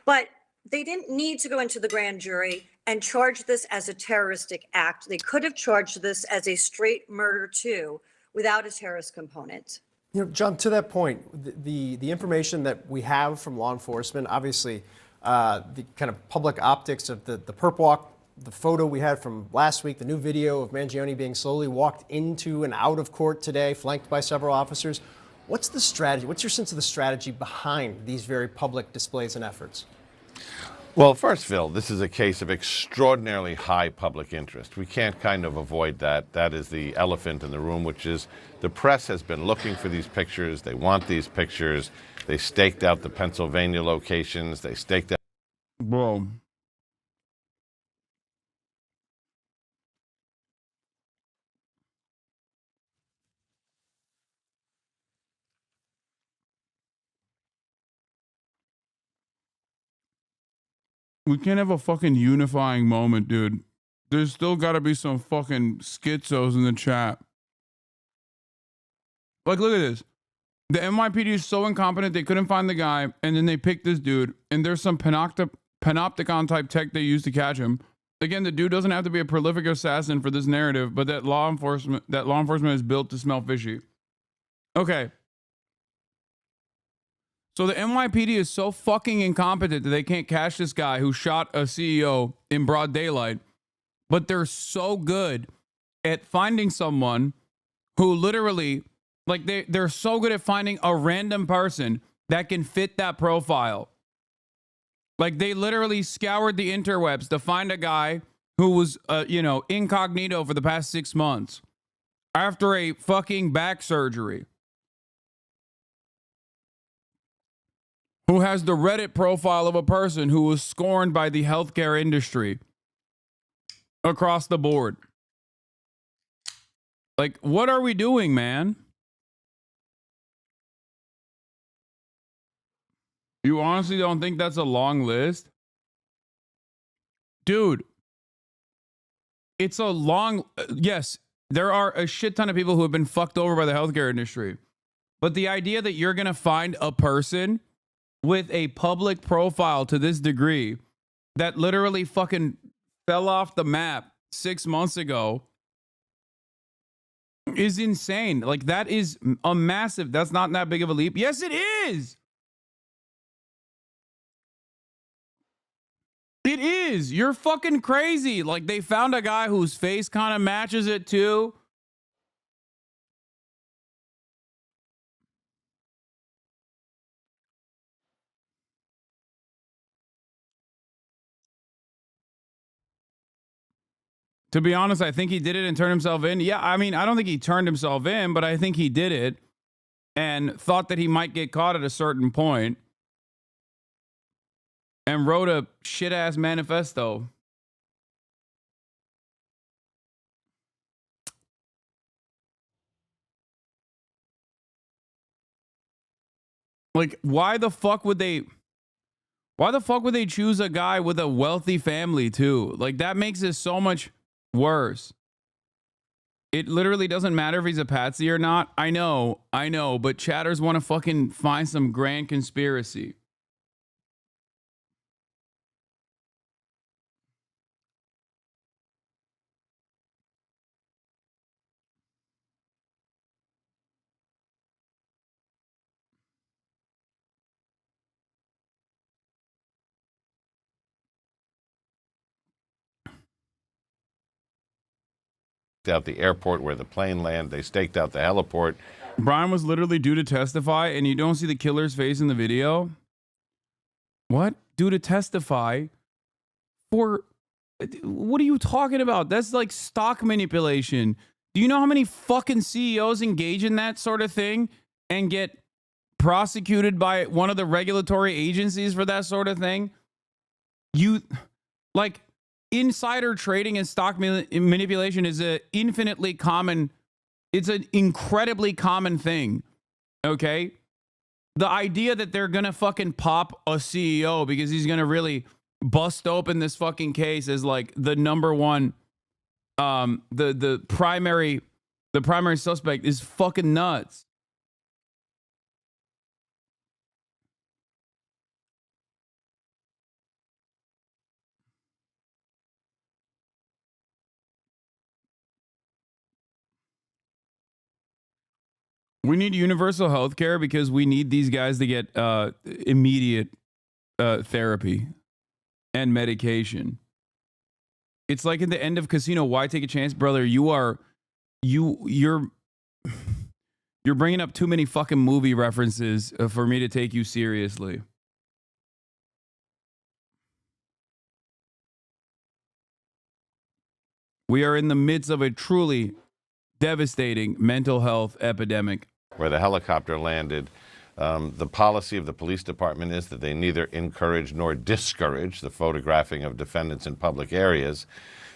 But they didn't need to go into the grand jury and charge this as a terroristic act. They could have charged this as a straight murder too, without a terrorist component. You know, John, to that point, the information that we have from law enforcement, obviously, the kind of public optics of the perp walk, the photo we had from last week, the new video of Mangione being slowly walked into and out of court today, flanked by several officers. What's the strategy? What's your sense of the strategy behind these very public displays and efforts? Well, first, Phil, this is a case of extraordinarily high public interest. We can't kind of avoid that. That is the elephant in the room, which is the press has been looking for these pictures. They want these pictures. They staked out the Pennsylvania locations. They staked out. Bro. We can't have a fucking unifying moment, dude. There's still got to be some fucking schizos in the chat. Like, look at this. The NYPD is so incompetent, they couldn't find the guy, and then they picked this dude, and there's some panopticon type tech they used to catch him. Again, the dude doesn't have to be a prolific assassin for this narrative, but that law enforcement is built to smell fishy. Okay. So the NYPD is so fucking incompetent that they can't catch this guy who shot a CEO in broad daylight, but they're so good at finding someone who literally, like they're so good at finding a random person that can fit that profile. Like they literally scoured the interwebs to find a guy who was, incognito for the past 6 months after a fucking back surgery, who has the Reddit profile of a person who was scorned by the healthcare industry across the board. Like, what are we doing, man? You honestly don't think that's a long list? Dude, it's a long... yes, there are a shit ton of people who have been fucked over by the healthcare industry. But the idea that you're going to find a person with a public profile to this degree that literally fucking fell off the map 6 months ago is insane. Like, that is a massive, that's not that big of a leap. Yes, it is. It is. You're fucking crazy. Like, they found a guy whose face kind of matches it too. To be honest, I think he did it and turned himself in. Yeah, I mean, I don't think he turned himself in, but I think he did it and thought that he might get caught at a certain point and wrote a shit-ass manifesto. Like, why the fuck would they choose a guy with a wealthy family too? Like, that makes it so much worse. It literally doesn't matter if he's a patsy or not. I know, but chatters want to fucking find some grand conspiracy. Out the airport where the plane landed. They staked out the heliport. Brian was literally due to testify, and you don't see the killer's face in the video? What? Due to testify for... What are you talking about? That's like stock manipulation. Do you know how many fucking CEOs engage in that sort of thing and get prosecuted by one of the regulatory agencies for that sort of thing? You... Like... Insider trading and stock manipulation is a infinitely common, it's an incredibly common thing, okay? The idea that they're gonna fucking pop a CEO because he's gonna really bust open this fucking case is like the number one, the primary suspect is fucking nuts. We need universal health care because we need these guys to get immediate therapy and medication. It's like at the end of Casino, why take a chance, brother? You're bringing up too many fucking movie references for me to take you seriously. We are in the midst of a truly devastating mental health epidemic. Where the helicopter landed, the policy of the police department is that they neither encourage nor discourage the photographing of defendants in public areas.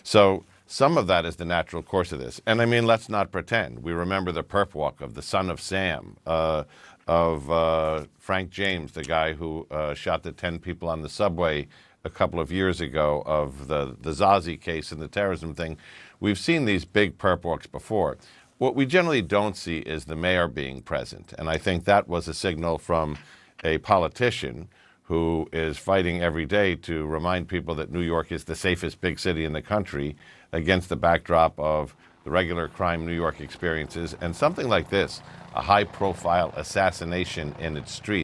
So some of that is the natural course of this. And I mean, let's not pretend. We remember the perp walk of the son of Sam, of Frank James, the guy who shot the 10 people on the subway a couple of years ago, of the Zazi case and the terrorism thing. We've seen these big perp walks before. What we generally don't see is the mayor being present. And I think that was a signal from a politician who is fighting every day to remind people that New York is the safest big city in the country against the backdrop of the regular crime New York experiences. And something like this, a high-profile assassination in its street.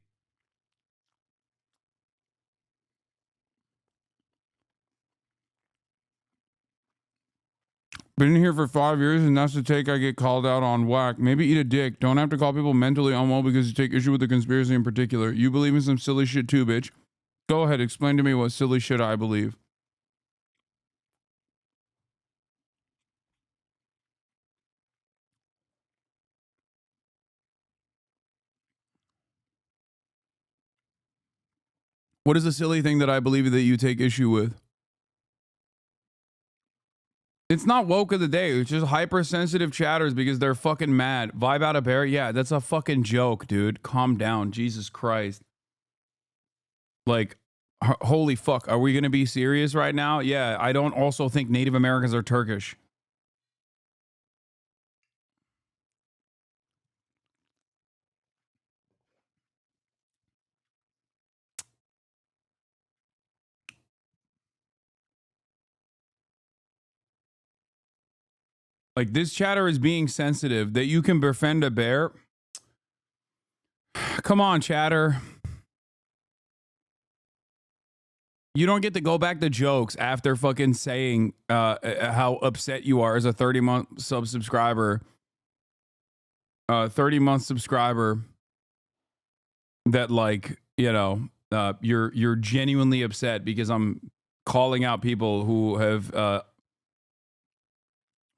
Been in here for 5 years, and that's the take I get called out on. Whack. Maybe eat a dick. Don't have to call people mentally unwell because you take issue with the conspiracy in particular. You believe in some silly shit too, bitch. Go ahead, explain to me what silly shit I believe. What is the silly thing that I believe that you take issue with? It's not woke of the day. It's just hypersensitive chatters because they're fucking mad. Vibe out a bear? Yeah, that's a fucking joke, dude. Calm down. Jesus Christ. Like, holy fuck. Are we going to be serious right now? Yeah, I don't also think Native Americans are Turkish. Like, this chatter is being sensitive that you can befriend a bear. Come on, chatter. You don't get to go back to jokes after fucking saying how upset you are as a 30-month subscriber. 30-month subscriber that, like, you know, you're genuinely upset because I'm calling out people who have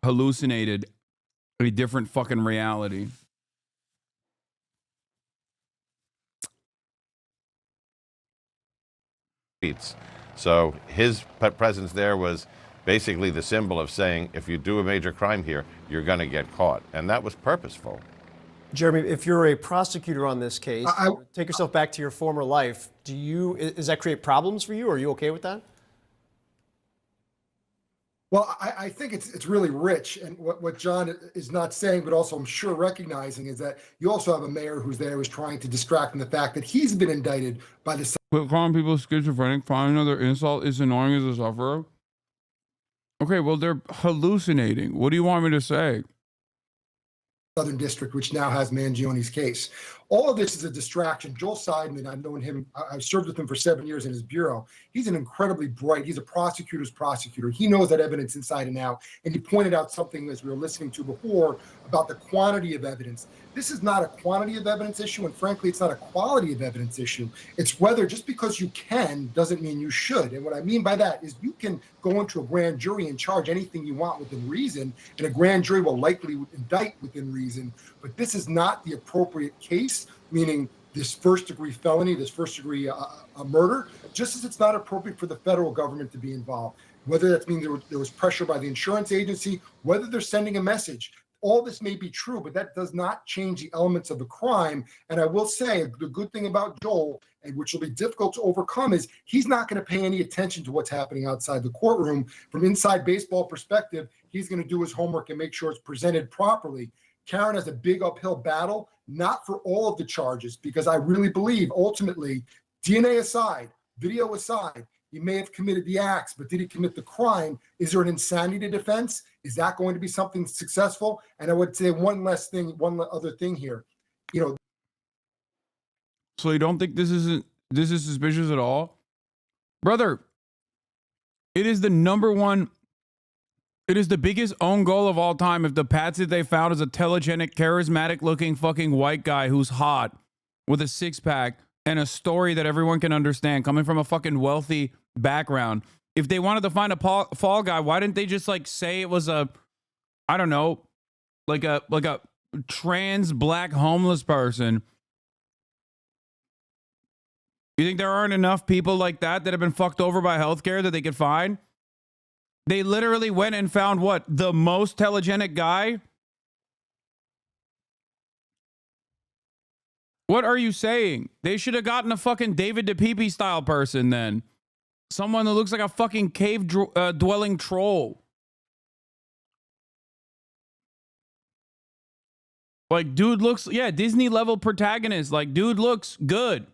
hallucinated a different fucking reality. So his presence there was basically the symbol of saying, if you do a major crime here, you're going to get caught. And that was purposeful. Jeremy, if you're a prosecutor on this case, take yourself back to your former life. Does that create problems for you? Are you okay with that? Well, I think it's really rich. And what John is not saying, but also I'm sure recognizing, is that you also have a mayor who's there who's trying to distract from the fact that he's been indicted by the... But calling people schizophrenic, finding another insult is annoying as a sufferer. Okay, well, they're hallucinating. What do you want me to say? Southern District, which now has Mangione's case. All of this is a distraction. Joel Seidman, I've known him, I've served with him for 7 years in his bureau. He's an incredibly bright, he's a prosecutor's prosecutor. He knows that evidence inside and out. And he pointed out something, as we were listening to before, about the quantity of evidence. This is not a quantity of evidence issue, and frankly, it's not a quality of evidence issue. It's whether, just because you can doesn't mean you should. And what I mean by that is you can go into a grand jury and charge anything you want within reason, and a grand jury will likely indict within reason. But this is not the appropriate case, meaning this first-degree felony, this first-degree murder, just as it's not appropriate for the federal government to be involved. Whether that means there was pressure by the insurance agency, whether they're sending a message. All this may be true, but that does not change the elements of the crime. And I will say the good thing about Joel, and which will be difficult to overcome, is he's not going to pay any attention to what's happening outside the courtroom. From inside baseball perspective, he's going to do his homework and make sure it's presented properly. Karen has a big uphill battle, not for all of the charges, because I really believe ultimately, DNA aside, video aside, he may have committed the acts, but did he commit the crime? Is there an insanity defense? Is that going to be something successful? And I would say one other thing here. You know. So you don't think this is suspicious at all? Brother, it is the number one, it is the biggest own goal of all time. If the patsy they found is a telegenic, charismatic looking fucking white guy who's hot with a six-pack and a story that everyone can understand coming from a fucking wealthy background. If they wanted to find a fall guy, why didn't they just like say it was a, I don't know, like a trans black homeless person? You think there aren't enough people like that have been fucked over by healthcare that they could find? They literally went and found what? The most telegenic guy? What are you saying? They should have gotten a fucking David DePipe style person then. Someone that looks like a fucking cave dwelling troll. Like, dude looks, yeah, Disney level protagonist. Like, dude looks good.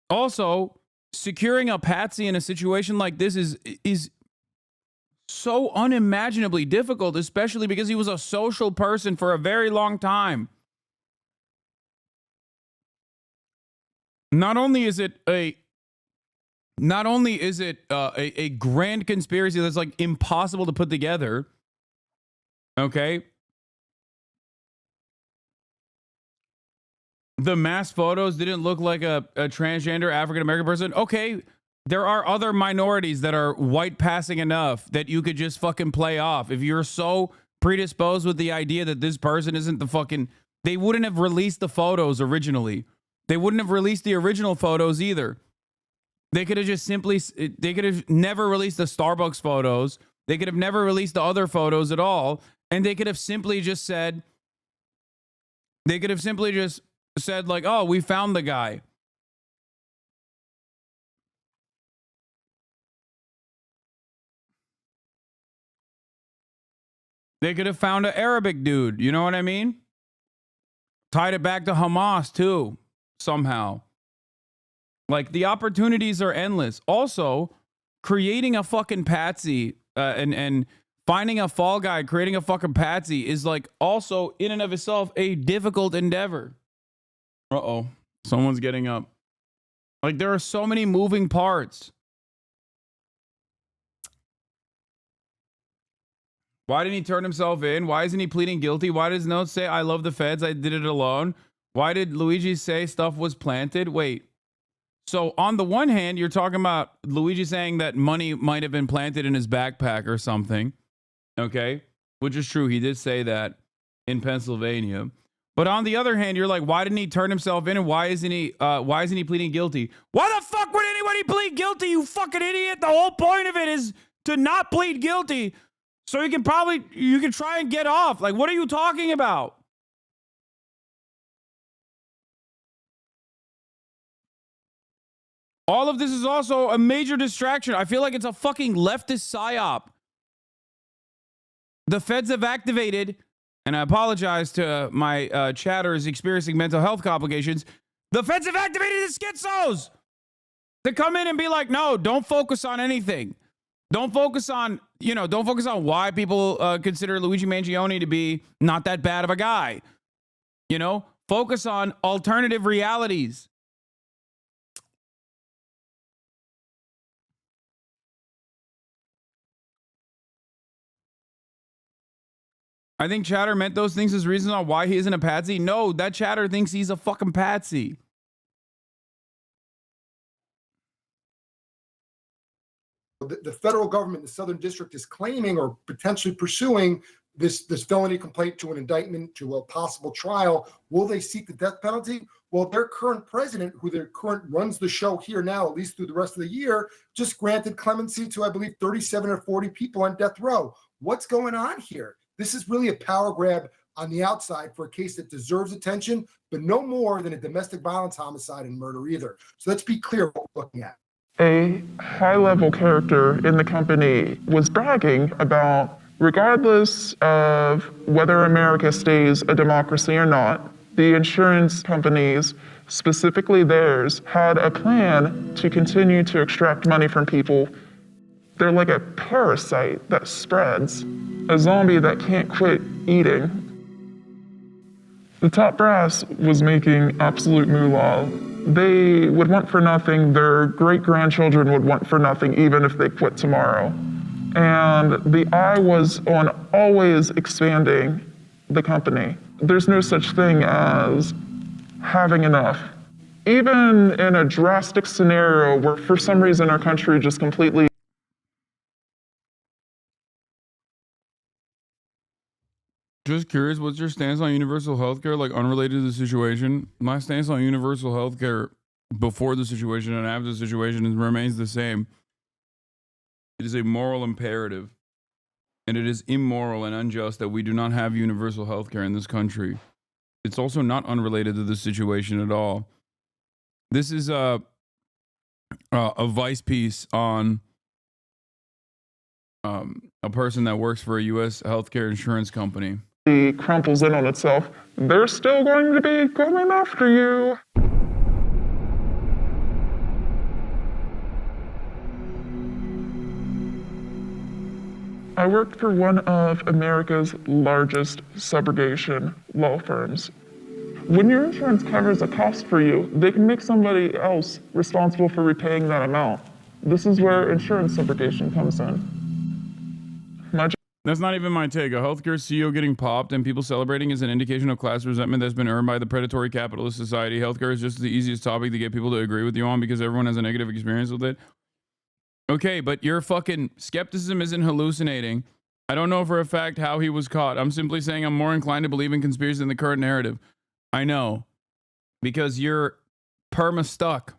Also, securing a patsy in a situation like this is so unimaginably difficult, especially because he was a social person for a very long time. Not only is it a grand conspiracy that's like impossible to put together, okay? The mass photos didn't look like a transgender African-American person. Okay, there are other minorities that are white passing enough that you could just fucking play off. If you're so predisposed with the idea that this person isn't the fucking... They wouldn't have released the photos originally. They wouldn't have released the original photos either. They could have just simply... They could have never released the Starbucks photos. They could have never released the other photos at all. And they could have simply just said... They could have simply just said like, oh, we found the guy. They could have found an Arabic dude. You know what I mean? Tied it back to Hamas too, somehow. Like, the opportunities are endless. Also, creating a fucking patsy and finding a fall guy, creating a fucking patsy is like also in and of itself a difficult endeavor. Uh-oh. Someone's getting up. Like, there are so many moving parts. Why didn't he turn himself in? Why isn't he pleading guilty? Why does note say, I love the feds, I did it alone? Why did Luigi say stuff was planted? Wait. So on the one hand, you're talking about Luigi saying that money might have been planted in his backpack or something. Okay? Which is true. He did say that in Pennsylvania. But on the other hand, you're like, why didn't he turn himself in, and why isn't he pleading guilty? Why the fuck would anybody plead guilty, you fucking idiot? The whole point of it is to not plead guilty so you can try and get off. Like, what are you talking about? All of this is also a major distraction. I feel like it's a fucking leftist psyop. The feds have activated, and I apologize to my chatters experiencing mental health complications. The feds have activated the schizos to come in and be like, no, don't focus on anything. Don't focus on why people consider Luigi Mangione to be not that bad of a guy. Focus on alternative realities. I think chatter meant those things as reasons on why he isn't a patsy. No, that chatter thinks he's a fucking patsy. The federal government, the Southern District, is claiming or potentially pursuing this felony complaint to an indictment, to a possible trial. Will they seek the death penalty? Well, their current president, who runs the show here now, at least through the rest of the year, just granted clemency to, I believe, 37 or 40 people on death row. What's going on here? This is really a power grab on the outside for a case that deserves attention, but no more than a domestic violence homicide and murder either. So let's be clear what we're looking at. A high-level character in the company was bragging about, regardless of whether America stays a democracy or not, the insurance companies, specifically theirs, had a plan to continue to extract money from people. They're like a parasite that spreads, a zombie that can't quit eating. The top brass was making absolute moolah. They would want for nothing. Their great-grandchildren would want for nothing, even if they quit tomorrow. And the eye was on always expanding the company. There's no such thing as having enough. Even in a drastic scenario where for some reason our country just completely... Just curious, what's your stance on universal healthcare, like unrelated to the situation? My stance on universal healthcare before the situation and after the situation remains the same. It is a moral imperative, and it is immoral and unjust that we do not have universal healthcare in this country. It's also not unrelated to the situation at all. This is a Vice piece on a person that works for a U.S. healthcare insurance company. Crumples in on itself. They're still going to be going after you. I worked for one of America's largest subrogation law firms. When your insurance covers a cost for you, they can make somebody else responsible for repaying that amount. This is where insurance subrogation comes in. That's not even my take. A healthcare CEO getting popped and people celebrating is an indication of class resentment that's been earned by the predatory capitalist society. Healthcare is just the easiest topic to get people to agree with you on because everyone has a negative experience with it. Okay, but your fucking skepticism isn't hallucinating. I don't know for a fact how he was caught. I'm simply saying I'm more inclined to believe in conspiracy than the current narrative. I know. Because you're perma-stuck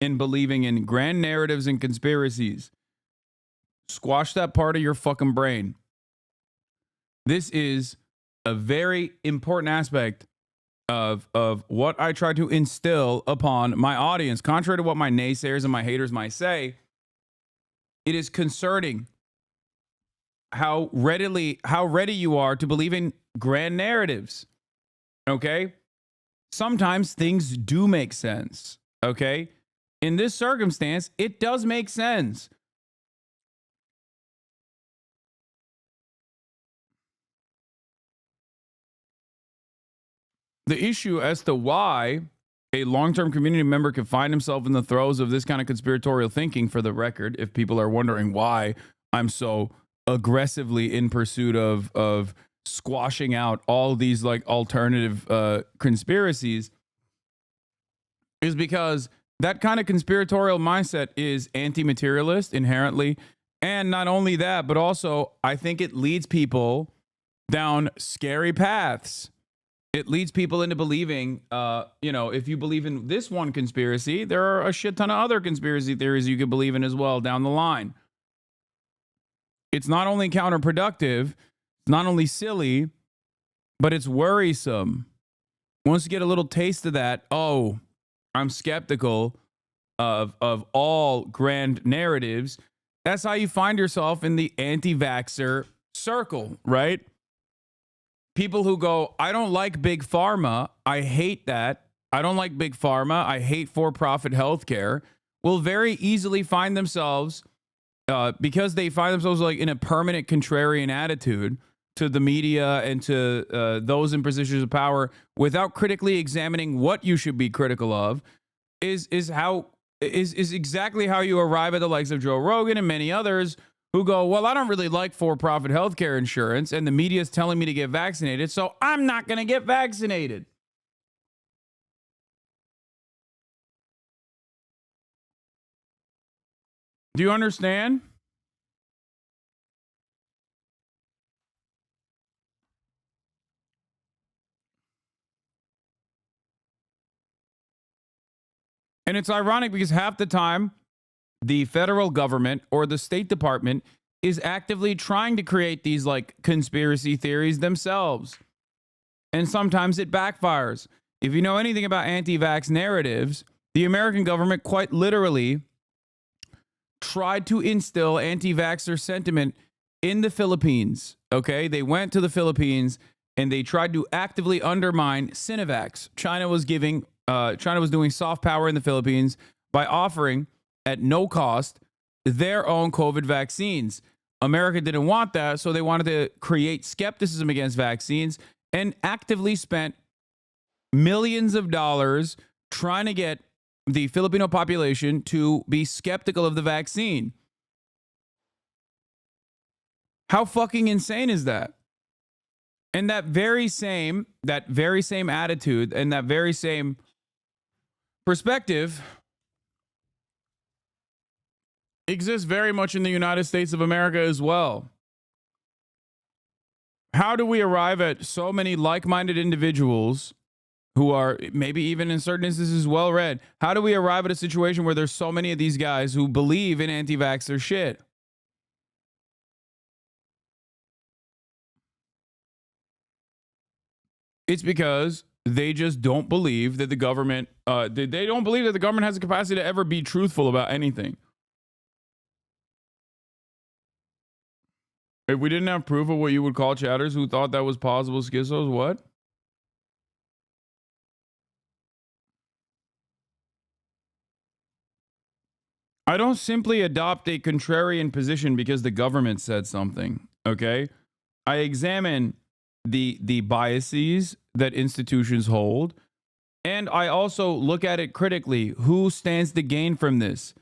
in believing in grand narratives and conspiracies. Squash that part of your fucking brain. This is a very important aspect of what I try to instill upon my audience. Contrary to what my naysayers and my haters might say, it is concerning how ready you are to believe in grand narratives. Okay? Sometimes things do make sense. Okay? In this circumstance, it does make sense. the issue as to why a long-term community member could find himself in the throes of this kind of conspiratorial thinking, for the record, if people are wondering why I'm so aggressively in pursuit of squashing out all these like alternative conspiracies, is because that kind of conspiratorial mindset is anti-materialist inherently. And not only that, but also I think it leads people down scary paths. It leads people into believing, if you believe in this one conspiracy, there are a shit ton of other conspiracy theories you could believe in as well down the line. It's not only counterproductive, it's not only silly, but it's worrisome. Once you get a little taste of that, oh, I'm skeptical of all grand narratives. That's how you find yourself in the anti-vaxxer circle, right? People who go, I don't like big pharma. I hate that. I don't like big pharma. I hate for-profit healthcare. Will very easily find themselves, because they find themselves like in a permanent contrarian attitude to the media and to those in positions of power, without critically examining what you should be critical of, is exactly how you arrive at the likes of Joe Rogan and many others who go, well, I don't really like for-profit healthcare insurance, and the media is telling me to get vaccinated, so I'm not going to get vaccinated. Do you understand? And it's ironic because half the time, the federal government or the State Department is actively trying to create these like conspiracy theories themselves. And sometimes it backfires. If you know anything about anti-vax narratives, the American government quite literally tried to instill anti-vaxxer sentiment in the Philippines. Okay, they went to the Philippines and they tried to actively undermine Sinovac. China was doing soft power in the Philippines by offering at no cost their own COVID vaccines. America didn't want that, so they wanted to create skepticism against vaccines and actively spent millions of dollars trying to get the Filipino population to be skeptical of the vaccine. How fucking insane is that? And that very same attitude and that very same perspective exists very much in the United States of America as well. How do we arrive at so many like-minded individuals who are maybe even in certain instances well-read? How do we arrive at a situation where there's so many of these guys who believe in anti-vaxxer shit? It's because they just don't believe that the government, they don't believe that the government has the capacity to ever be truthful about anything. If we didn't have proof of what you would call chatters who thought that was possible schizos, what? I don't simply adopt a contrarian position because the government said something, okay? I examine the biases that institutions hold, and I also look at it critically. Who stands to gain from this?